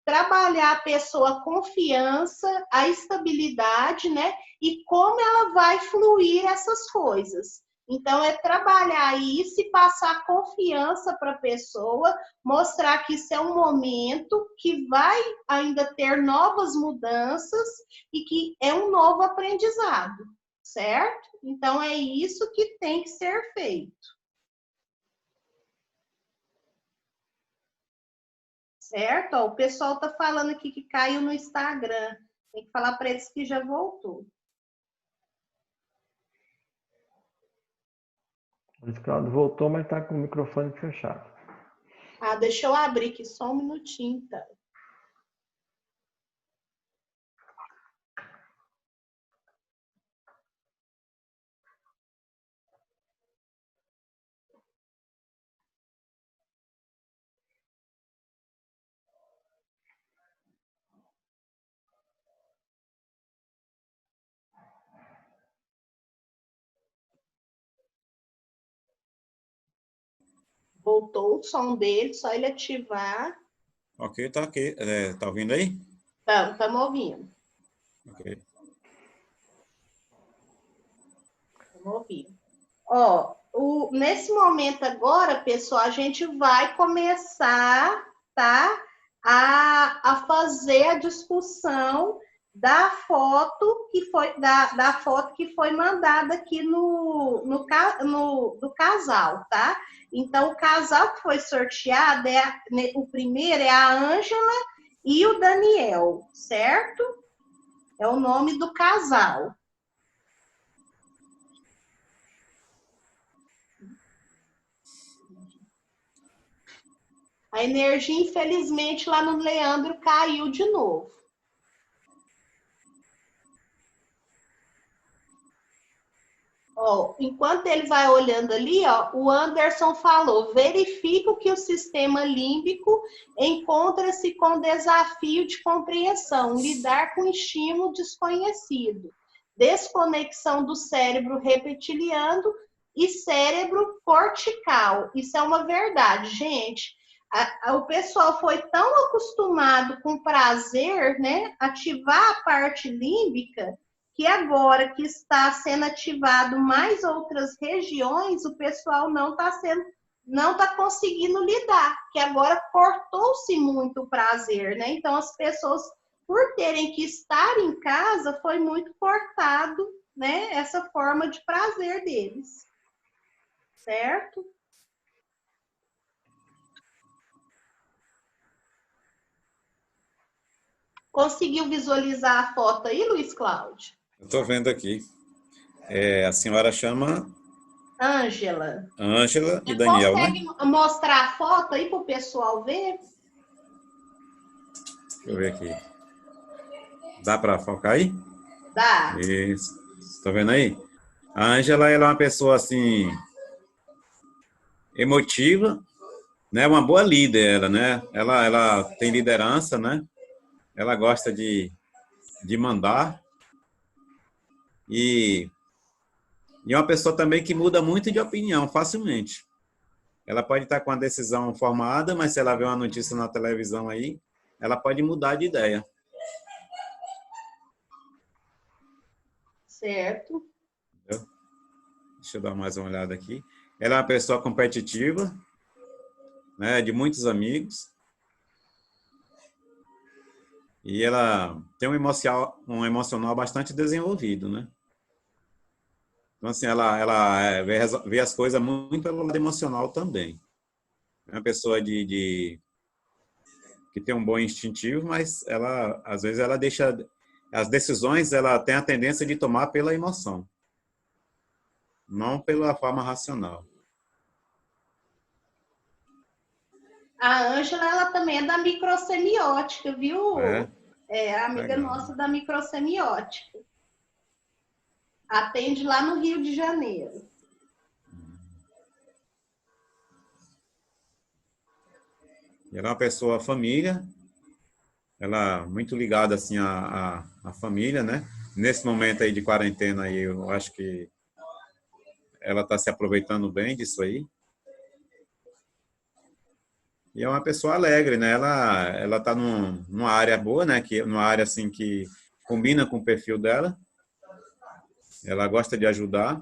trabalhar a pessoa a confiança, a estabilidade, né? E como ela vai fluir essas coisas. Então, é trabalhar isso e passar confiança para a pessoa, mostrar que isso é um momento que vai ainda ter novas mudanças e que é um novo aprendizado, certo? Então, é isso que tem que ser feito. Certo? Ó, o pessoal está falando aqui que caiu no Instagram. Tem que falar para eles que já voltou. O Claudio voltou, mas está com o microfone fechado. Ah, deixa eu abrir aqui só um minutinho, então. Voltou o som dele, só ele ativar. Ok, tá aqui. Tá ouvindo aí? Estamos ouvindo. Ok. Estamos ouvindo. Ó, nesse momento agora, pessoal, a gente vai começar, tá? A fazer a discussão da foto que foi da foto que foi mandada aqui do casal, tá? Então, o casal que foi sorteado o primeiro é a Ângela e o Daniel, certo? É o nome do casal. A energia, infelizmente, lá no Leandro caiu de novo. Ó, enquanto ele vai olhando ali, ó, o Anderson falou: verifico que o sistema límbico encontra-se com desafio de compreensão, lidar com estímulo desconhecido, desconexão do cérebro reptiliano e cérebro cortical. Isso é uma verdade, gente. O pessoal foi tão acostumado com prazer, né? Ativar a parte límbica, que agora que está sendo ativado mais outras regiões, o pessoal não está conseguindo lidar, que agora cortou-se muito o prazer, né? Então as pessoas, por terem que estar em casa, foi muito cortado, né? Essa forma de prazer deles, certo? Conseguiu visualizar a foto aí, Luiz Cláudio? Estou vendo aqui. A senhora chama Ângela. Ângela e Daniel, consegue, né? Mostrar a foto aí para o pessoal ver? Deixa eu ver aqui. Dá para focar aí? Dá. Isso. Está vendo aí? A Ângela, ela é uma pessoa assim emotiva, né? Uma boa líder, ela, né? Ela tem liderança, né? Ela gosta de mandar e é uma pessoa também que muda muito de opinião facilmente. Ela pode estar com a decisão formada, mas se ela vê uma notícia na televisão aí, ela pode mudar de ideia. Certo. Deixa eu dar mais uma olhada aqui. Ela é uma pessoa competitiva, né, de muitos amigos. E ela tem um emocional bastante desenvolvido, né? Então, assim, ela vê as coisas muito pelo lado emocional também. É uma pessoa que tem um bom instintivo, mas ela, às vezes, ela deixa as decisões, ela tem a tendência de tomar pela emoção, não pela forma racional. A Ângela, ela também é da microsemiótica, viu? É Amiga legal. nossa da microsemiótica. Atende lá no Rio de Janeiro. Ela é uma pessoa família, ela muito ligada assim à família, né? Nesse momento aí de quarentena aí, eu acho que ela está se aproveitando bem disso aí. E é uma pessoa alegre, né? Ela tá numa área boa, né? Numa área assim que combina com o perfil dela. Ela gosta de ajudar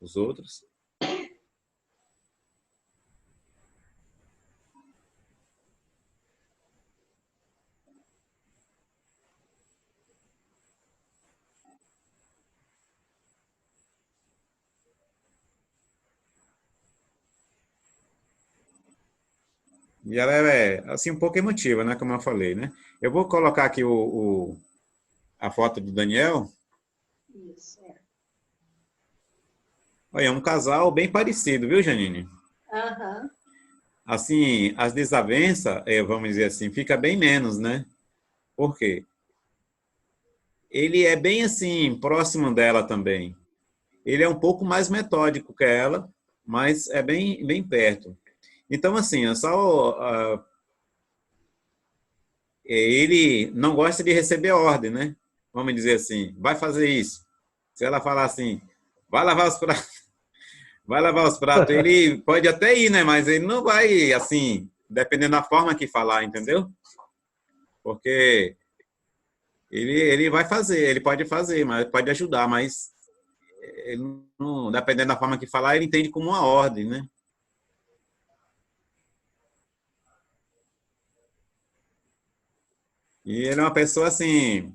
os outros. E ela é, assim, um pouco emotiva, né? Como eu falei, né? Eu vou colocar aqui a foto do Daniel. Isso, é. Olha, é um casal bem parecido, viu, Janine? Aham. Assim, as desavenças, vamos dizer assim, fica bem menos, né? Por quê? Ele é bem, assim, próximo dela também. Ele é um pouco mais metódico que ela, mas é bem, bem perto. Então, assim, é só ele não gosta de receber ordem, né? Vamos dizer assim, vai fazer isso. Se ela falar assim, vai lavar os pratos, vai lavar os pratos, ele pode até ir, né? Mas ele não vai, assim, dependendo da forma que falar, entendeu? Porque ele vai fazer, ele pode fazer, mas pode ajudar, mas ele não, dependendo da forma que falar, ele entende como uma ordem, né? E ele é uma pessoa assim,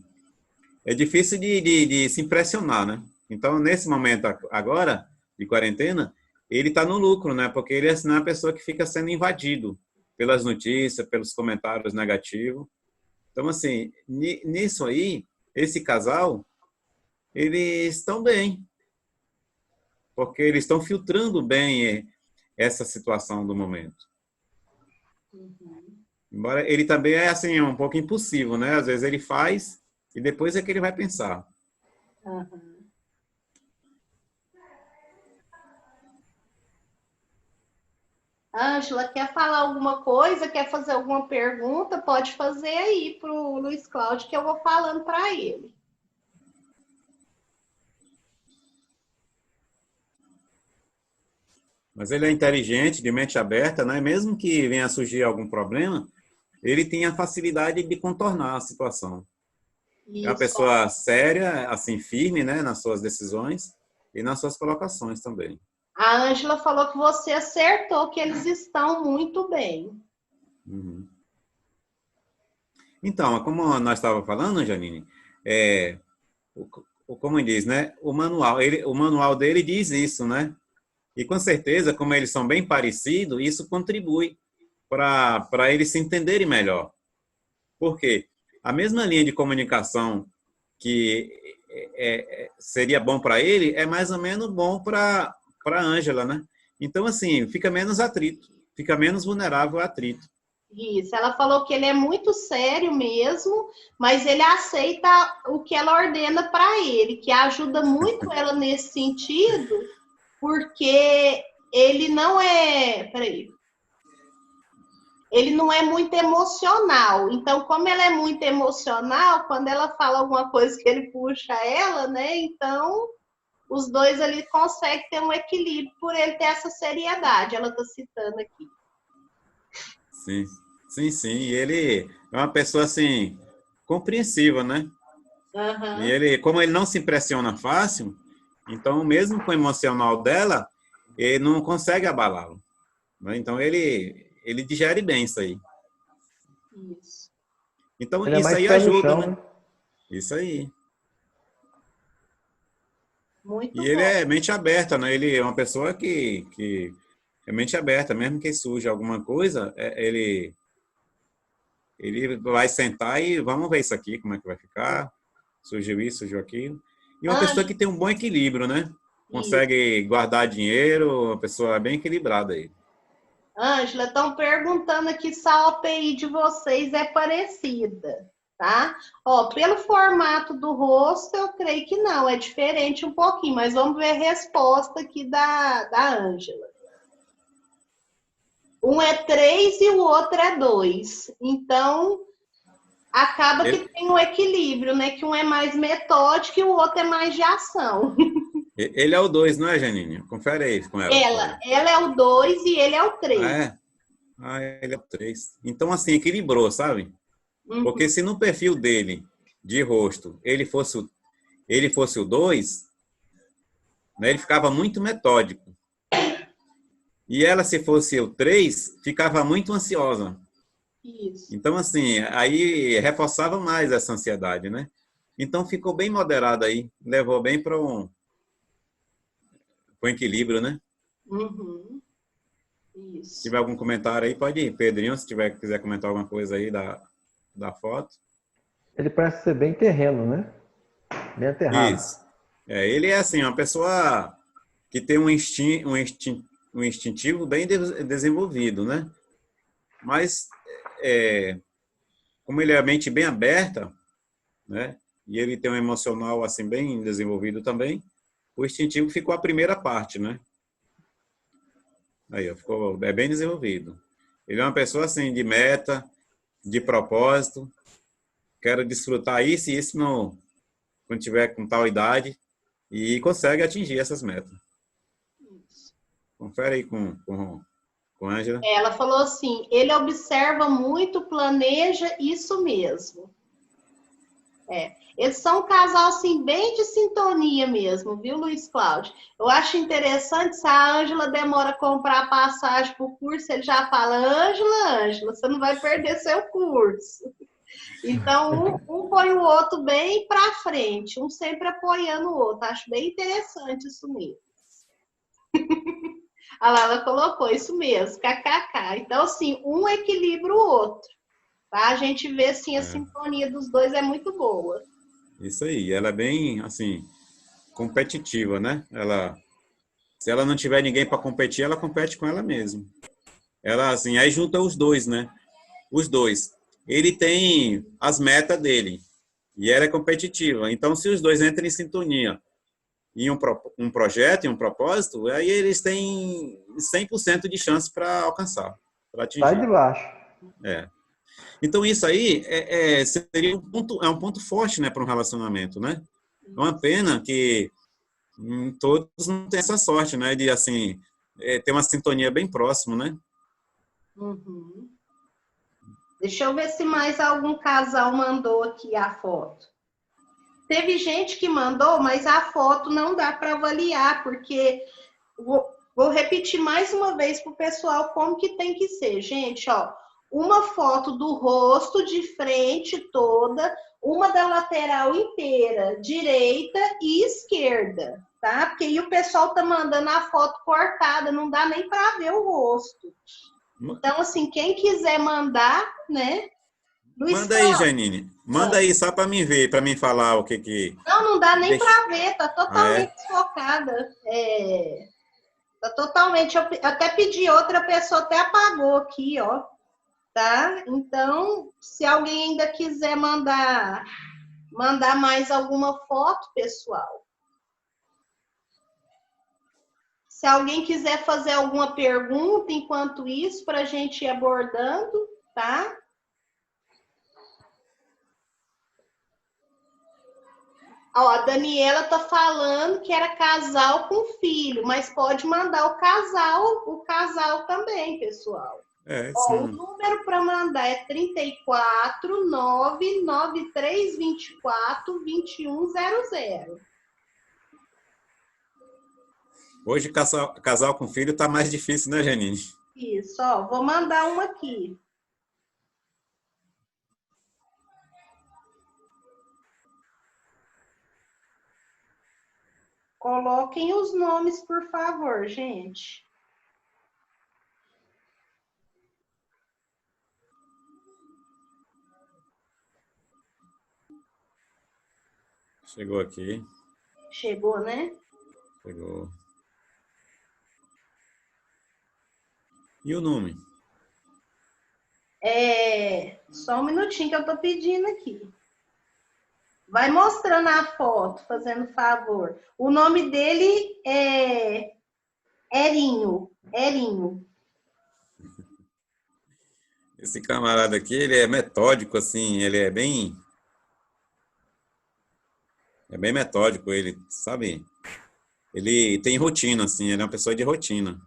é difícil de se impressionar, né? Então, nesse momento agora, de quarentena, ele está no lucro, né? Porque ele assim, não é uma pessoa que fica sendo invadido pelas notícias, pelos comentários negativos. Então, assim, nisso aí, esse casal, eles estão bem, porque eles estão filtrando bem essa situação do momento. Uhum. Embora ele também é assim um pouco impulsivo, né? Às vezes ele faz e depois é que ele vai pensar. Uhum. Ângela, quer falar alguma coisa? Quer fazer alguma pergunta? Pode fazer aí para o Luiz Cláudio, que eu vou falando para ele. Mas ele é inteligente, de mente aberta, né? Mesmo que venha a surgir algum problema, ele tem a facilidade de contornar a situação. É uma Isso. pessoa séria, assim, firme, né? Nas suas decisões e nas suas colocações também. A Ângela falou que você acertou, que eles estão muito bem. Uhum. Então, como nós estávamos falando, Janine, como diz, né? O manual dele diz isso, né? E com certeza, como eles são bem parecidos, isso contribui para eles se entenderem melhor. Por quê? A mesma linha de comunicação que seria bom para ele é mais ou menos bom para a Ângela, né? Então, assim, fica menos atrito, fica menos vulnerável a atrito. Isso, ela falou que ele é muito sério mesmo, mas ele aceita o que ela ordena para ele, que ajuda muito ela nesse sentido, porque ele não é, ele não é muito emocional. Então, como ela é muito emocional, quando ela fala alguma coisa que ele puxa ela, né? Então, os dois ali conseguem ter um equilíbrio por ele ter essa seriedade. Ela está citando aqui. Sim, sim, sim. E ele é uma pessoa, assim, compreensiva, né? Uhum. E ele, como ele não se impressiona fácil, então, mesmo com o emocional dela, ele não consegue abalá-lo. Né? Então, ele digere bem isso aí. Isso. Então, Ele é isso mais aí pé no ajuda, chão, né? né? Isso aí. Muito E ele bom. é mente aberta, né? Ele é uma pessoa que é mente aberta, mesmo que surja alguma coisa, ele vai sentar e vamos ver isso aqui, como é que vai ficar. Surgiu isso, surgiu aquilo. E uma pessoa que tem um bom equilíbrio, né? Consegue guardar dinheiro, uma pessoa bem equilibrada aí. Ângela, estão perguntando aqui se a OPI de vocês é parecida, tá? Ó, pelo formato do rosto, eu creio que não, é diferente um pouquinho, mas vamos ver a resposta aqui da Ângela. Um é 3 e o outro é 2. Então, acaba que tem um equilíbrio, né? Que um é mais metódico e o outro é mais de ação. Ele é o 2, não é, Janine? Confere aí com ela. Ela é o 2 e ele é o 3. Ah, é? Ah, ele é o 3. Então, assim, equilibrou, sabe? Porque se no perfil dele, de rosto, ele fosse o 2, né, ele ficava muito metódico. E ela, se fosse o 3, ficava muito ansiosa. Isso. Então, assim, aí reforçava mais essa ansiedade, né? Então, ficou bem moderado aí. Levou bem para um equilíbrio, né? Uhum. Se Isso. tiver algum comentário aí, pode ir. Pedrinho, se quiser comentar alguma coisa aí da foto. Ele parece ser bem terreno, né? Bem aterrado. Isso. Ele é, assim, uma pessoa que tem um instintivo bem desenvolvido, né? Mas, como ele é a mente bem aberta, né? E ele tem um emocional, assim, bem desenvolvido também, o instintivo ficou a primeira parte, né? Aí, ó, é bem desenvolvido. Ele é uma pessoa, assim, de meta, de propósito. Quero desfrutar isso e isso quando tiver com tal idade. E consegue atingir essas metas. Confere aí com a Ângela. Ela falou assim, ele observa muito, planeja, isso mesmo. Eles são um casal, assim, bem de sintonia mesmo, viu, Luiz Cláudio? Eu acho interessante, se a Ângela demora a comprar a passagem para o curso, ele já fala, Ângela, você não vai perder seu curso. Então, um põe o outro bem para frente, um sempre apoiando o outro. Acho bem interessante isso mesmo. A Lala colocou isso mesmo, kkk. Então, assim, um equilibra o outro. Tá? A gente vê, assim, a sintonia dos dois é muito boa. Isso aí. Ela é bem, assim, competitiva, né? Se ela não tiver ninguém para competir, ela compete com ela mesma. Ela, assim, aí junta os dois, né? Os dois. Ele tem as metas dele e ela é competitiva. Então, se os dois entram em sintonia em um projeto, em um propósito, aí eles têm 100% de chance para alcançar, para Sai de atingir. baixo. Então, isso aí seria um ponto forte, né, para um relacionamento, né? É uma pena que todos não têm essa sorte, né, de, assim, ter uma sintonia bem próxima, né? Uhum. Deixa eu ver se mais algum casal mandou aqui a foto. Teve gente que mandou, mas a foto não dá para avaliar, porque vou repetir mais uma vez para o pessoal como que tem que ser. Gente, ó, uma foto do rosto de frente toda, uma da lateral inteira, direita e esquerda, tá? Porque aí o pessoal tá mandando a foto cortada, não dá nem para ver o rosto. Então, assim, quem quiser mandar, né? Luiz Manda aí, Cláudio. Janine. Manda aí só para mim ver, para mim falar o que. Não dá nem Deixa... para ver, tá Ah, totalmente desfocada. Tá totalmente. Eu até pedi outra pessoa, até apagou aqui, ó. Tá? Então, se alguém ainda quiser mandar mais alguma foto, pessoal. Se alguém quiser fazer alguma pergunta enquanto isso, para a gente ir abordando, tá? Ó, a Daniela tá falando que era casal com filho, mas pode mandar o casal também, pessoal. Ó, o número para mandar é 34 99324 2100. Hoje, casal com filho tá mais difícil, né, Janine? Isso, ó, vou mandar uma aqui. Coloquem os nomes, por favor, gente. Chegou aqui. Chegou, né? Chegou. E o nome? Só um minutinho que eu tô pedindo aqui. Vai mostrando a foto, fazendo favor. O nome dele é Erinho. Esse camarada aqui, ele é metódico, assim, ele é bem metódico, ele, sabe? Ele tem rotina, assim, ele é uma pessoa de rotina.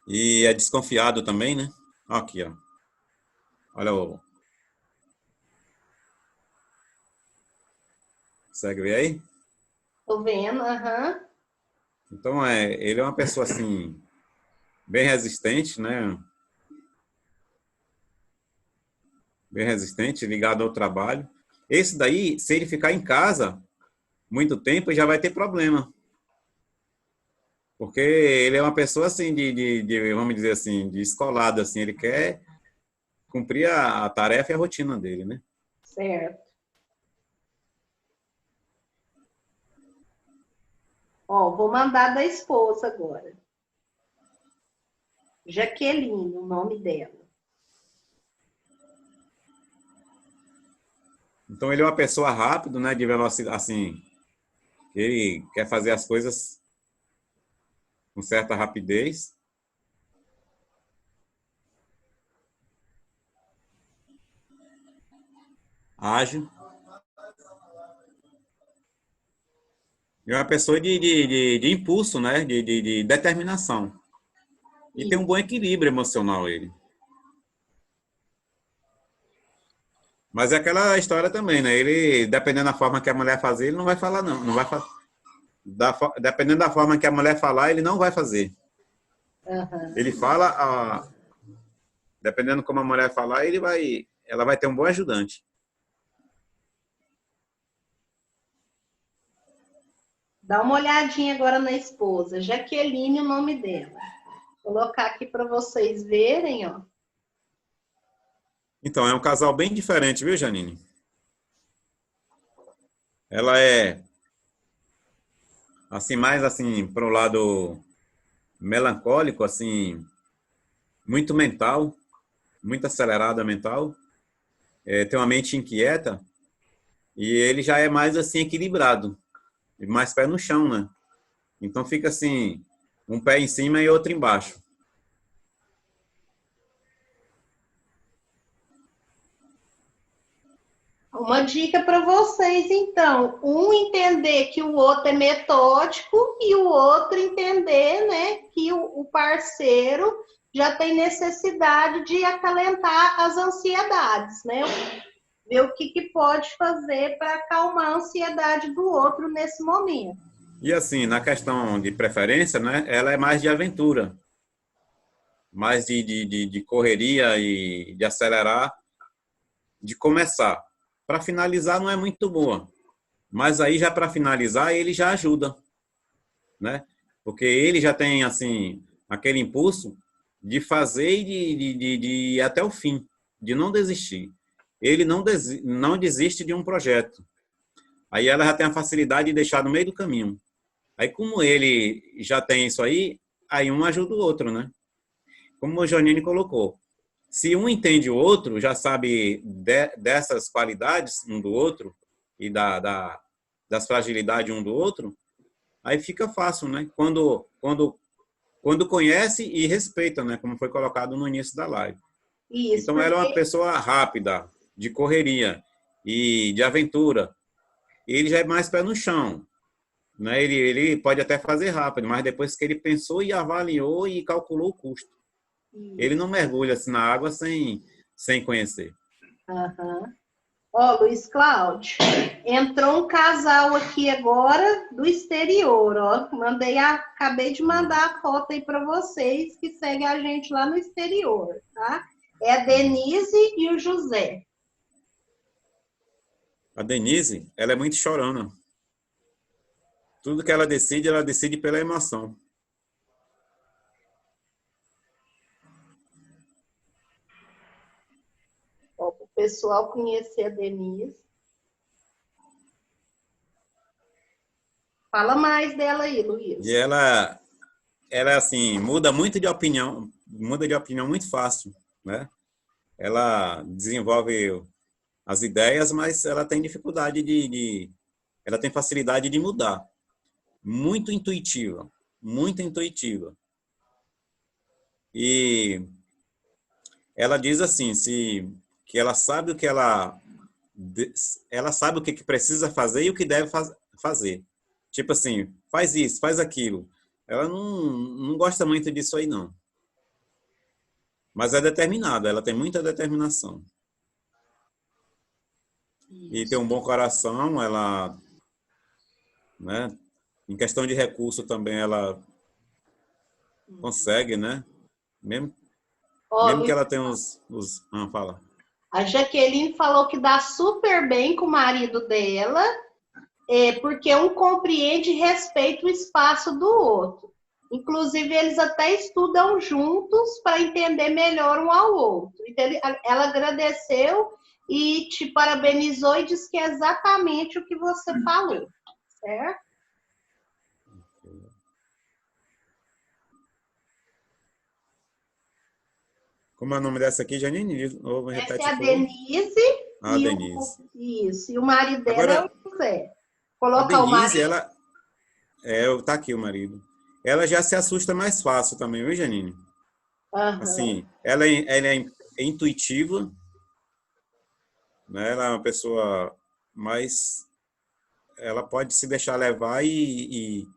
E é desconfiado também, né? Aqui, ó. Olha o... Consegue ver aí? Tô vendo, aham. Então, ele é uma pessoa, assim, bem resistente, né? Bem resistente, ligado ao trabalho. Esse daí, se ele ficar em casa muito tempo, já vai ter problema. Porque ele é uma pessoa, assim, vamos dizer assim, de escolado, assim. Ele quer cumprir a tarefa e a rotina dele, né? Certo. Ó, vou mandar da esposa agora. Jaqueline, o nome dela. Então, ele é uma pessoa rápida, né? De velocidade, assim. Ele quer fazer as coisas com certa rapidez. Ágil. E é uma pessoa de impulso, né? De determinação. E tem um bom equilíbrio emocional, ele. Mas é aquela história também, né? Ele, dependendo da forma que a mulher fazer, ele não vai falar, não. Não vai dependendo da forma que a mulher falar, ele não vai fazer. Aham. Ele fala, dependendo como a mulher falar, ela vai ter um bom ajudante. Dá uma olhadinha agora na esposa. Jaqueline, o nome dela. Vou colocar aqui para vocês verem, ó. Então, é um casal bem diferente, viu, Janine? Ela é, assim, mais assim, para o lado melancólico, assim, muito mental, muito acelerada mental. Tem uma mente inquieta. E ele já é mais, assim, equilibrado. Mais pé no chão, né? Então fica assim, um pé em cima e outro embaixo. Uma dica para vocês, então. Um entender que o outro é metódico e o outro entender, né, que o parceiro já tem necessidade de acalentar as ansiedades, né? Ver o que pode fazer para acalmar a ansiedade do outro nesse momento. E assim, na questão de preferência, né, ela é mais de aventura, mais de correria e de acelerar, de começar. Para finalizar não é muito boa, mas aí já para finalizar ele já ajuda, né? Porque ele já tem assim aquele impulso de fazer e de ir até o fim, de não desistir. Ele não desiste de um projeto. Aí ela já tem a facilidade de deixar no meio do caminho. Aí como ele já tem isso aí um ajuda o outro, né? Como o Janine colocou. Se um entende o outro, já sabe dessas qualidades um do outro e das fragilidades um do outro, aí fica fácil, né? Quando conhece e respeita, né? Como foi colocado no início da live. Isso, Então, ela é uma porque pessoa rápida, de correria e de aventura. Ele já é mais pé no chão, né? Ele pode até fazer rápido, mas depois que ele pensou e avaliou e calculou o custo. Ele não mergulha assim, na água sem conhecer. Aham. Ó, Luiz Cláudio, entrou um casal aqui agora do exterior, ó. Acabei de mandar a foto aí para vocês que seguem a gente lá no exterior, tá? É a Denise e o José. A Denise, ela é muito chorona. Tudo que ela decide pela emoção. Ó, para o pessoal conhecer a Denise. Fala mais dela aí, Luiz. E ela assim, muda de opinião muito fácil, né? Ela desenvolve as ideias, mas ela tem dificuldade ela tem facilidade de mudar. Muito intuitiva, muito intuitiva. E ela diz assim, que ela sabe o que ela sabe o que precisa fazer e o que deve fazer. Tipo assim, faz isso, faz aquilo. Ela não gosta muito disso aí, não. Mas é determinada, ela tem muita determinação. E tem um bom coração, ela, né? Em questão de recurso também, ela consegue, né? Mesmo, Ó, mesmo que Luiz, ela tenha fala. a Jaqueline falou que dá super bem com o marido dela, porque um compreende e respeita o espaço do outro. Inclusive, eles até estudam juntos para entender melhor um ao outro. Então, ela agradeceu e te parabenizou e disse que é exatamente o que você falou, certo? Como é o nome dessa aqui, Janine? Essa Repete, é a por favor. Denise Ah, Denise. e o marido dela é Agora, o José. a Colocar o Denise, marido. ela... tá aqui o marido. Ela já se assusta mais fácil também, viu, Janine? Assim, ela é intuitiva, né? Ela é uma pessoa mais... Ela pode se deixar levar e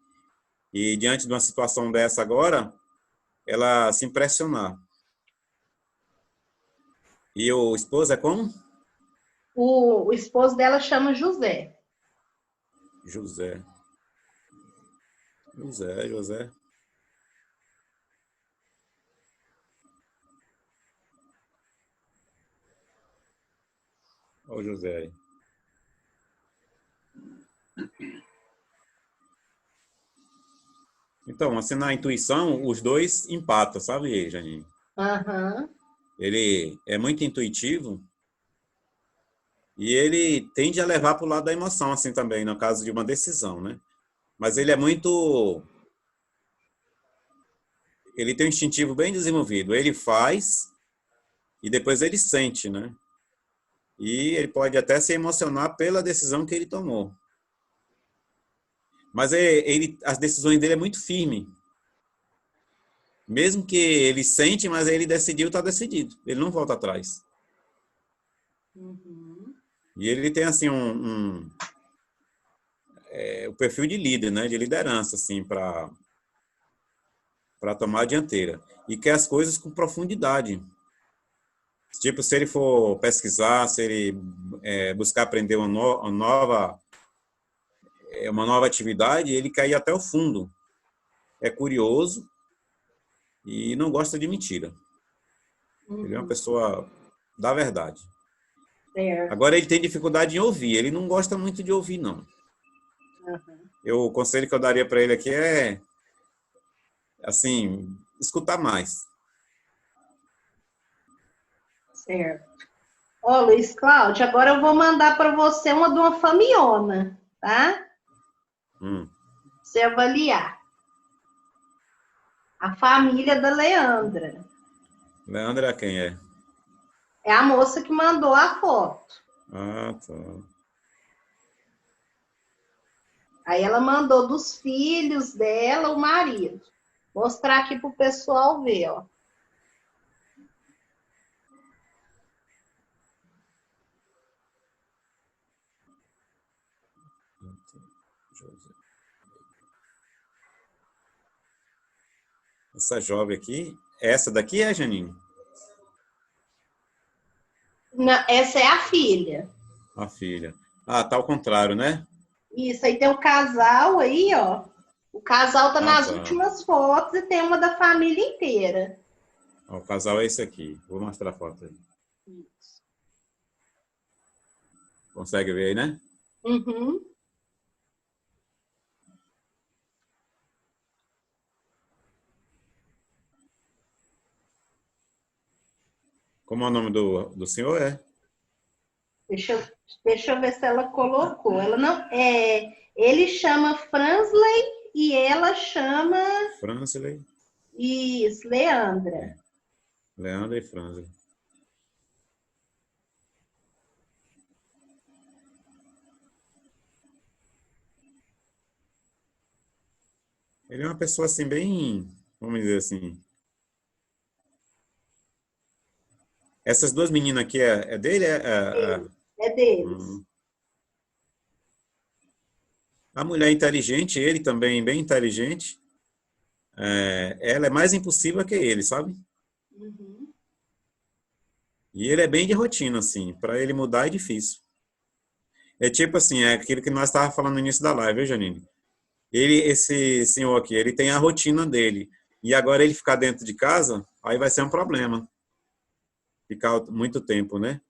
diante de uma situação dessa agora, ela se impressionar. E o esposo é como? O esposo dela chama José. José. José. Olha o José aí. Então, assim, na intuição, os dois empatam, sabe, Janine? Ele é muito intuitivo e ele tende a levar para o lado da emoção, assim, também, no caso de uma decisão, né? Mas ele é muito... Ele tem um instintivo bem desenvolvido. Ele faz e depois ele sente, né? E ele pode até se emocionar pela decisão que ele tomou. Mas as decisões dele é muito firme. Mesmo que ele sente, mas ele decidiu, está decidido. Ele não volta atrás. E ele tem, assim, o perfil de líder, né? De liderança, assim, para tomar a dianteira. E quer as coisas com profundidade. Tipo, se ele for pesquisar, se ele buscar aprender uma nova atividade, ele quer ir até o fundo. É curioso e não gosta de mentira. Ele é uma pessoa da verdade. Agora, ele tem dificuldade em ouvir. Ele não gosta muito de ouvir, não. O conselho que eu daria para ele aqui é, assim, escutar mais. Certo. Ó, Luiz Cláudio, agora eu vou mandar para você uma de uma famiona, tá? Você avaliar. A família da Leandra. Leandra quem é? É a moça que mandou a foto. Ah, tá. Aí ela mandou dos filhos dela, o marido. Mostrar aqui pro pessoal ver, ó. Essa jovem aqui, essa daqui é a Janine? Não, essa é a filha. A filha. Ah, tá ao contrário, né? Isso, aí tem o casal aí, ó. O casal tá nas tá. últimas fotos e tem uma da família inteira. Ó, o casal é esse aqui. Vou mostrar a foto aí. Isso. Consegue ver aí, né? Como é o nome do senhor, é? Deixa eu ver se ela colocou. Ela não, ele chama Fransley e ela chama... Fransley. Isso, Leandra. Leandra e Fransley. Ele é uma pessoa, assim, bem... Vamos dizer assim... Essas duas meninas aqui é dele? É deles. A mulher é inteligente, ele também bem inteligente. Ela é mais impulsiva que ele, sabe? E ele é bem de rotina, assim. Para ele mudar é difícil. É tipo assim, é aquilo que nós estávamos falando no início da live, viu, Janine? Esse senhor aqui, ele tem a rotina dele. E agora ele ficar dentro de casa, aí vai ser um problema. Ficar muito tempo, né?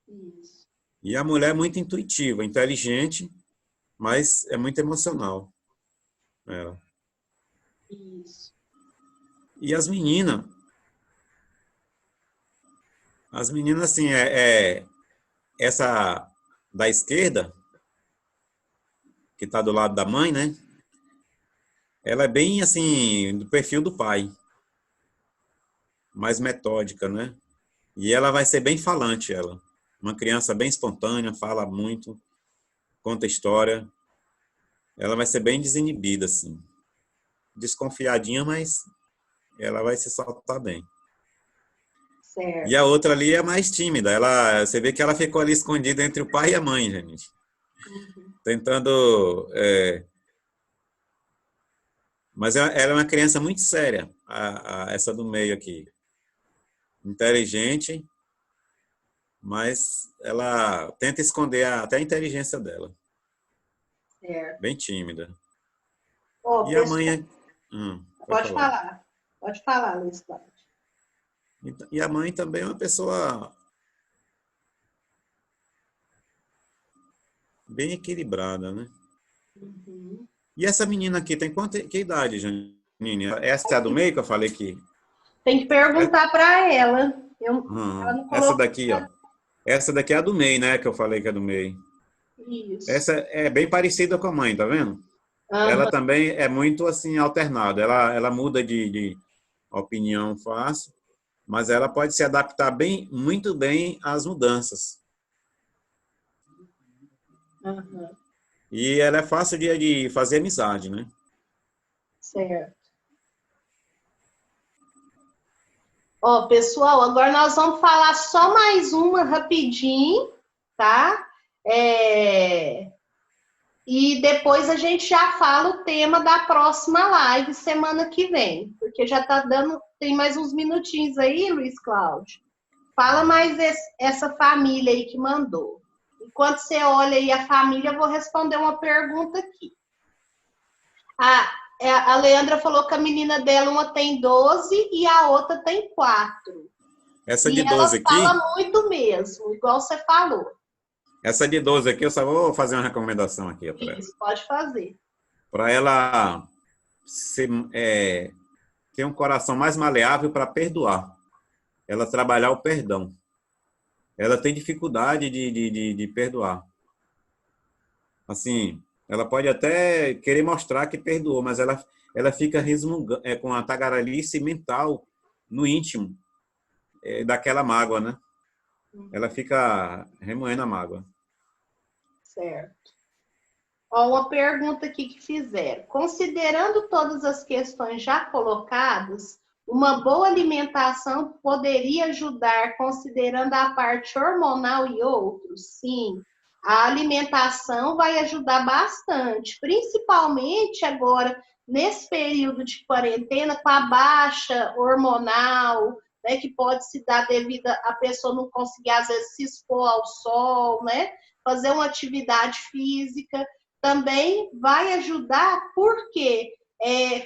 Isso. E a mulher é muito intuitiva, inteligente, mas é muito emocional. Ela. Isso. E as meninas, assim, essa da esquerda, que está do lado da mãe, né? Ela é bem, assim, do perfil do pai. Mais metódica, né? E ela vai ser bem falante, ela. Uma criança bem espontânea, fala muito, conta história. Ela vai ser bem desinibida, assim. Desconfiadinha, mas ela vai se soltar bem. Certo. E a outra ali é mais tímida. Você vê que ela ficou ali escondida entre o pai e a mãe, gente. Tentando... Mas ela é uma criança muito séria, essa do meio aqui. Inteligente, mas ela tenta esconder até a inteligência dela. Certo. Bem tímida. Ô, E a mãe... Pode falar. Pode falar, Luiz Cláudio. E a mãe também é uma pessoa bem equilibrada, né? Uhum. E essa menina aqui tem que idade, Janine? Essa é a do meio que eu falei que... Tem que perguntar para ela. Ela não Essa colocou. daqui, ó. Essa daqui é a do meio, né? Que eu falei que é do meio. Isso. Essa é bem parecida com a mãe, tá vendo? Uhum. Ela também é muito, assim, alternada. Ela muda de opinião fácil, mas ela pode se adaptar muito bem às mudanças. Uhum. E ela é fácil de fazer amizade, né? Certo. Ó, pessoal, agora nós vamos falar só mais uma rapidinho, tá? E depois a gente já fala o tema da próxima live semana que vem, porque já tá dando, tem mais uns minutinhos aí, Luiz Cláudio. Fala mais essa família aí que mandou. Enquanto você olha aí a família, eu vou responder uma pergunta aqui. A Leandra falou que a menina dela, uma tem 12 e a outra tem 4. Essa de e 12 ela aqui... fala muito mesmo, igual você falou. Essa de 12 aqui, eu só vou fazer uma recomendação aqui para ela. Isso, pode fazer. Para ela ter um coração mais maleável para perdoar. Ela trabalhar o perdão. Ela tem dificuldade de perdoar. Assim, ela pode até querer mostrar que perdoou, mas ela fica resmungando, com a tagarelice mental no íntimo daquela mágoa, né? Ela fica remoendo a mágoa. Certo. Ó, uma pergunta aqui que fizeram. Considerando todas as questões já colocadas, uma boa alimentação poderia ajudar, considerando a parte hormonal e outros? Sim, a alimentação vai ajudar bastante, principalmente agora, nesse período de quarentena, com a baixa hormonal, né, que pode se dar devido a pessoa não conseguir, às vezes, se expor ao sol, né? Fazer uma atividade física, também vai ajudar porque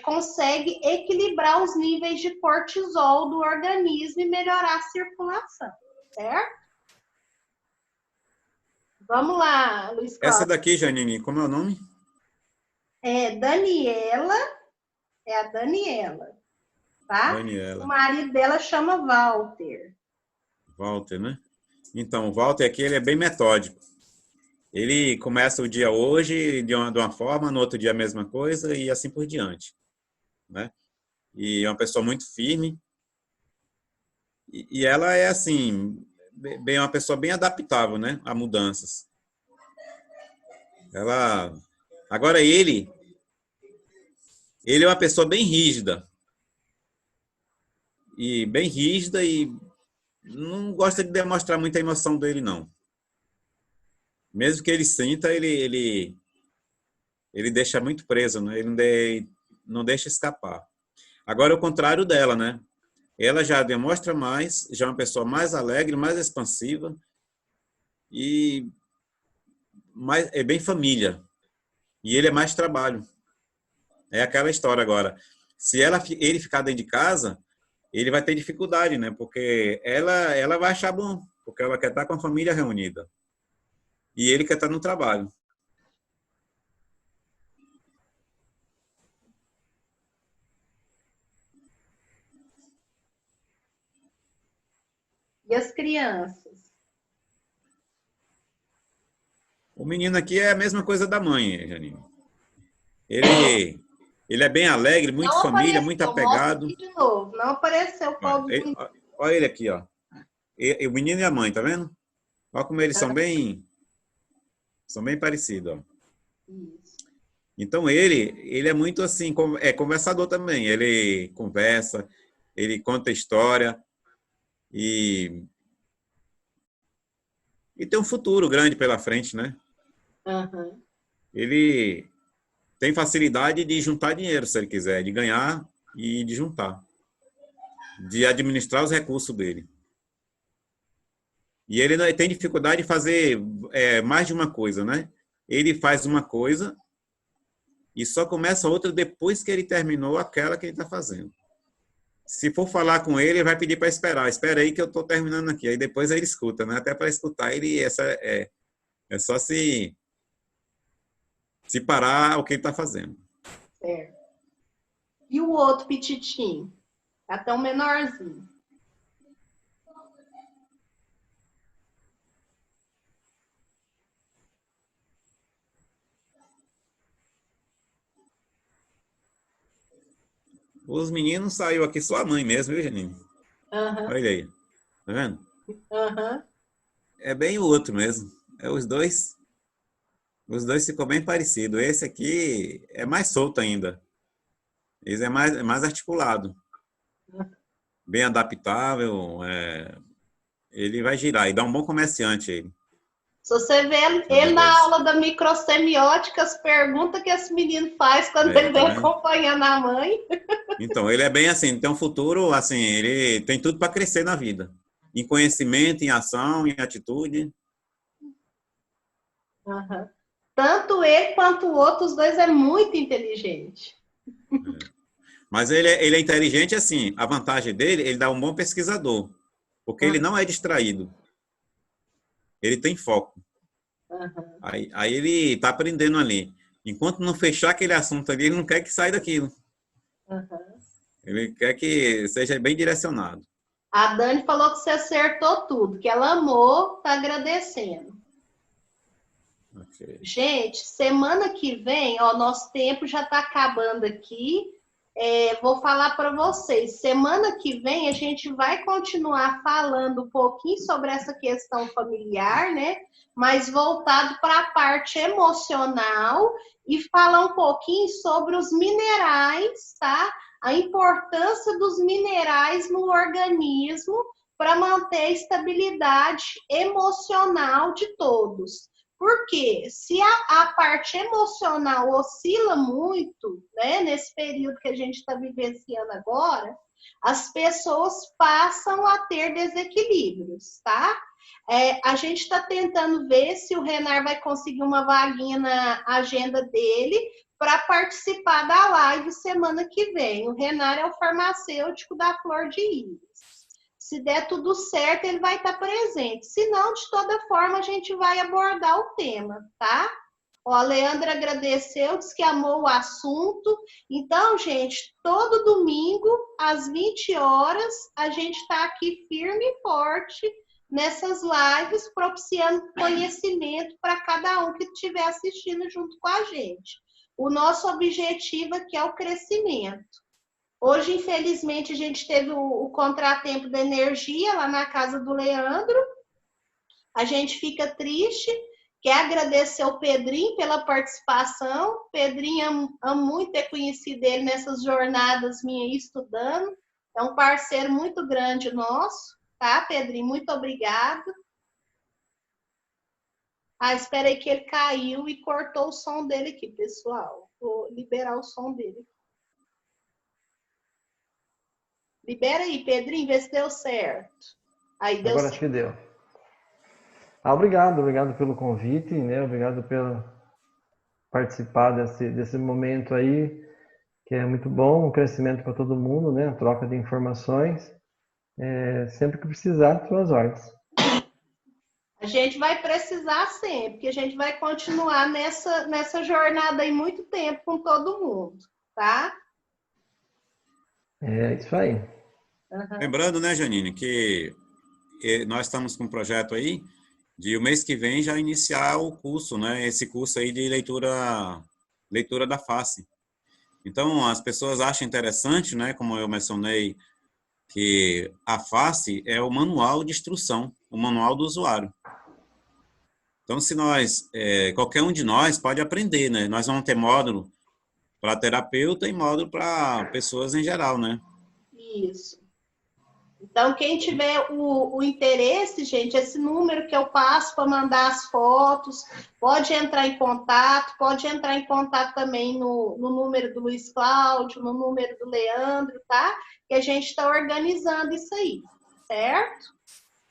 consegue equilibrar os níveis de cortisol do organismo e melhorar a circulação, certo? Vamos lá, Luiz Cláudio. Essa daqui, Janine, como é o nome? Daniela, é a Daniela, tá? Daniela. O marido dela chama Walter. Walter, né? Então, o Walter aqui, ele é bem metódico. Ele começa o dia hoje de uma forma, no outro dia a mesma coisa e assim por diante, né? E é uma pessoa muito firme. E ela é, assim, uma pessoa bem adaptável, né? A mudanças. Agora ele é uma pessoa bem rígida. E bem rígida e não gosta de demonstrar muita emoção dele, não. Mesmo que ele sinta, ele deixa muito preso, né? Ele não deixa escapar. Agora, é o contrário dela, né? ela já demonstra mais, já é uma pessoa mais alegre, mais expansiva e mais, é bem família. E ele é mais trabalho. É aquela história agora. Se ele ficar dentro de casa, ele vai ter dificuldade, né? Porque ela vai achar bom, porque ela quer estar com a família reunida. E ele quer estar no trabalho. E as crianças? O menino aqui é a mesma coisa da mãe, Janine. Ele é bem alegre, muito Não família, muito apareceu, mostra apegado. aqui de novo. Não apareceu o Olha, Paulo Bonito. olha ele aqui, ó. O menino e a mãe, tá vendo? Olha como eles são bem parecidos, ó. Isso. Então ele é muito assim, é conversador também. Ele conversa, ele conta história e tem um futuro grande pela frente, né? Uhum. Ele tem facilidade de juntar dinheiro, se ele quiser, de ganhar e de juntar, de administrar os recursos dele. E ele tem dificuldade de fazer mais de uma coisa, né? Ele faz uma coisa e só começa outra depois que ele terminou aquela que ele está fazendo. Se for falar com ele, ele vai pedir para esperar. Espera aí que eu estou terminando aqui. Aí depois ele escuta, né? Até para escutar ele é só se parar o que ele está fazendo. Certo. E o outro pititinho? Até o menorzinho. Os meninos saiu aqui só a mãe mesmo, viu, Janine? Uhum. Olha aí. Tá vendo? Uhum. É bem o outro mesmo. É os dois. Os dois ficou bem parecido. Esse aqui é mais solto ainda. Esse é mais articulado. Bem adaptável. Ele vai girar e dá um bom comerciante ele. Se você vê ele na aula da microsemiótica, as perguntas que esse menino faz quando ele vem acompanhando a mãe. Então, ele é bem assim, tem um futuro, assim, ele tem tudo para crescer na vida. Em conhecimento, em ação, em atitude. Uhum. Tanto ele quanto o outro, os dois é muito inteligente. Mas ele é inteligente, assim, a vantagem dele, ele dá um bom pesquisador, porque ele não é distraído. Ele tem foco. Uhum. Aí ele está aprendendo ali. Enquanto não fechar aquele assunto ali, ele não quer que saia daquilo. Uhum. Ele quer que seja bem direcionado. A Dani falou que você acertou tudo, que ela amou, tá agradecendo. Okay. Gente, semana que vem, ó, nosso tempo já está acabando aqui. Vou falar para vocês, semana que vem a gente vai continuar falando um pouquinho sobre essa questão familiar, né? Mas voltado para a parte emocional e falar um pouquinho sobre os minerais, tá? A importância dos minerais no organismo para manter a estabilidade emocional de todos. Porque se a parte emocional oscila muito, né, nesse período que a gente está vivenciando agora, as pessoas passam a ter desequilíbrios, tá? A gente está tentando ver se o Renar vai conseguir uma vaguinha na agenda dele para participar da live semana que vem. O Renar é o farmacêutico da Flor de Íris. Se der tudo certo, ele vai estar presente. Se não, de toda forma, a gente vai abordar o tema, tá? Ó, a Leandra agradeceu, disse que amou o assunto. Então, gente, todo domingo, às 20 horas, a gente está aqui firme e forte nessas lives, propiciando conhecimento para cada um que estiver assistindo junto com a gente. O nosso objetivo aqui é o crescimento. Hoje, infelizmente, a gente teve o contratempo da energia lá na casa do Leandro. A gente fica triste. Quer agradecer ao Pedrinho pela participação. Pedrinho, amo muito ter conhecido ele nessas jornadas minhas estudando. É um parceiro muito grande nosso, tá, Pedrinho? Muito obrigado. Espera aí que ele caiu e cortou o som dele aqui, pessoal. Vou liberar o som dele. Libera aí, Pedrinho, vê se deu certo. Aí deu Agora acho certo. que deu. Obrigado pelo convite, né? Obrigado por participar desse momento aí, que é muito bom, um crescimento para todo mundo, né? A troca de informações. Sempre que precisar, suas ordens. A gente vai precisar sempre, porque a gente vai continuar nessa jornada aí muito tempo com todo mundo, tá? É isso aí. Uhum. Lembrando, né, Janine, que nós estamos com um projeto aí de o mês que vem já iniciar o curso, né? Esse curso aí de leitura da face. Então, as pessoas acham interessante, né, como eu mencionei, que a face é o manual de instrução, o manual do usuário. Então, se nós, qualquer um de nós pode aprender, né? Nós vamos ter módulo para terapeuta e módulo para pessoas em geral, né? Isso. Então, quem tiver o interesse, gente, esse número que eu passo para mandar as fotos, pode entrar em contato também no número do Luiz Cláudio, no número do Leandro, tá? Que a gente está organizando isso aí, certo?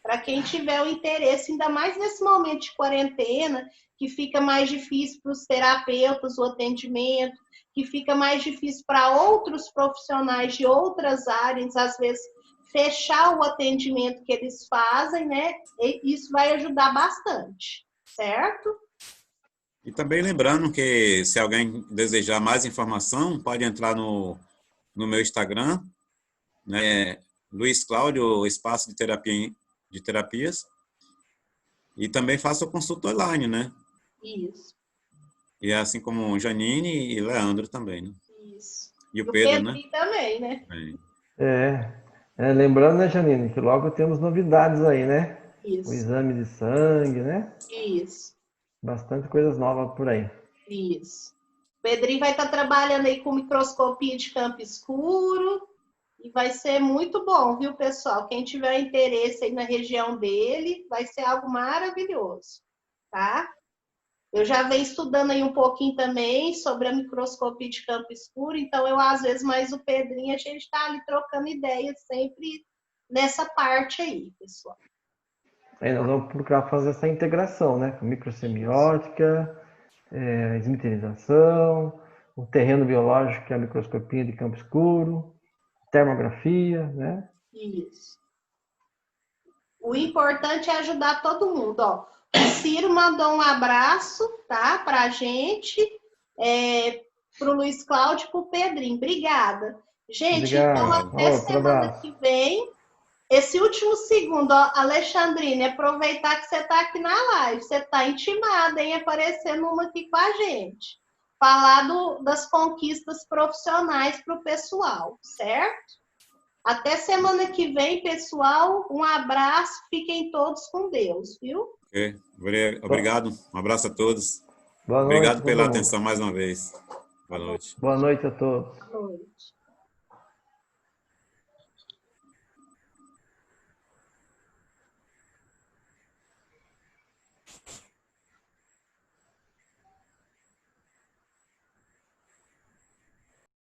Para quem tiver o interesse, ainda mais nesse momento de quarentena, que fica mais difícil para os terapeutas o atendimento, que fica mais difícil para outros profissionais de outras áreas, às vezes, fechar o atendimento que eles fazem, né? E isso vai ajudar bastante, certo? E também lembrando que se alguém desejar mais informação, pode entrar no meu Instagram, né? Luiz Cláudio, espaço de terapias. E também faço consulta online, né? Isso. E assim como Janine e Leandro também, né? Isso. E E o o Pedro, né? Pedrinho também, né? Lembrando, né, Janine, que logo temos novidades aí, né? O Isso. exame de sangue, né? Isso. Bastante coisas novas por aí. Isso. O Pedrinho vai estar trabalhando aí com microscopia de campo escuro e vai ser muito bom, viu, pessoal? Quem tiver interesse aí na região dele, vai ser algo maravilhoso, tá? Eu já venho estudando aí um pouquinho também sobre a microscopia de campo escuro, então eu, às vezes, mais o Pedrinho, a gente está ali trocando ideias sempre nessa parte aí, pessoal. Aí nós vamos procurar fazer essa integração, né? Com microsemiótica, esmiterização, o terreno biológico, que é a microscopia de campo escuro, termografia, né? Isso. O importante é ajudar todo mundo, ó. O Ciro mandou um abraço, tá, pra gente, pro Luiz Cláudio e pro Pedrinho. Obrigada. Gente, então Obrigado. até Outro semana abraço. que vem. Esse último segundo, ó, Alexandrine, aproveitar que você tá aqui na live. Você tá intimada em aparecer numa aqui com a gente. Falar das conquistas profissionais pro pessoal, certo? Até semana que vem, pessoal. Um abraço. Fiquem todos com Deus, viu? Obrigado. Um abraço a todos. Boa noite, Obrigado todo pela mundo. atenção mais uma vez. Boa noite. Boa noite a todos. Boa noite.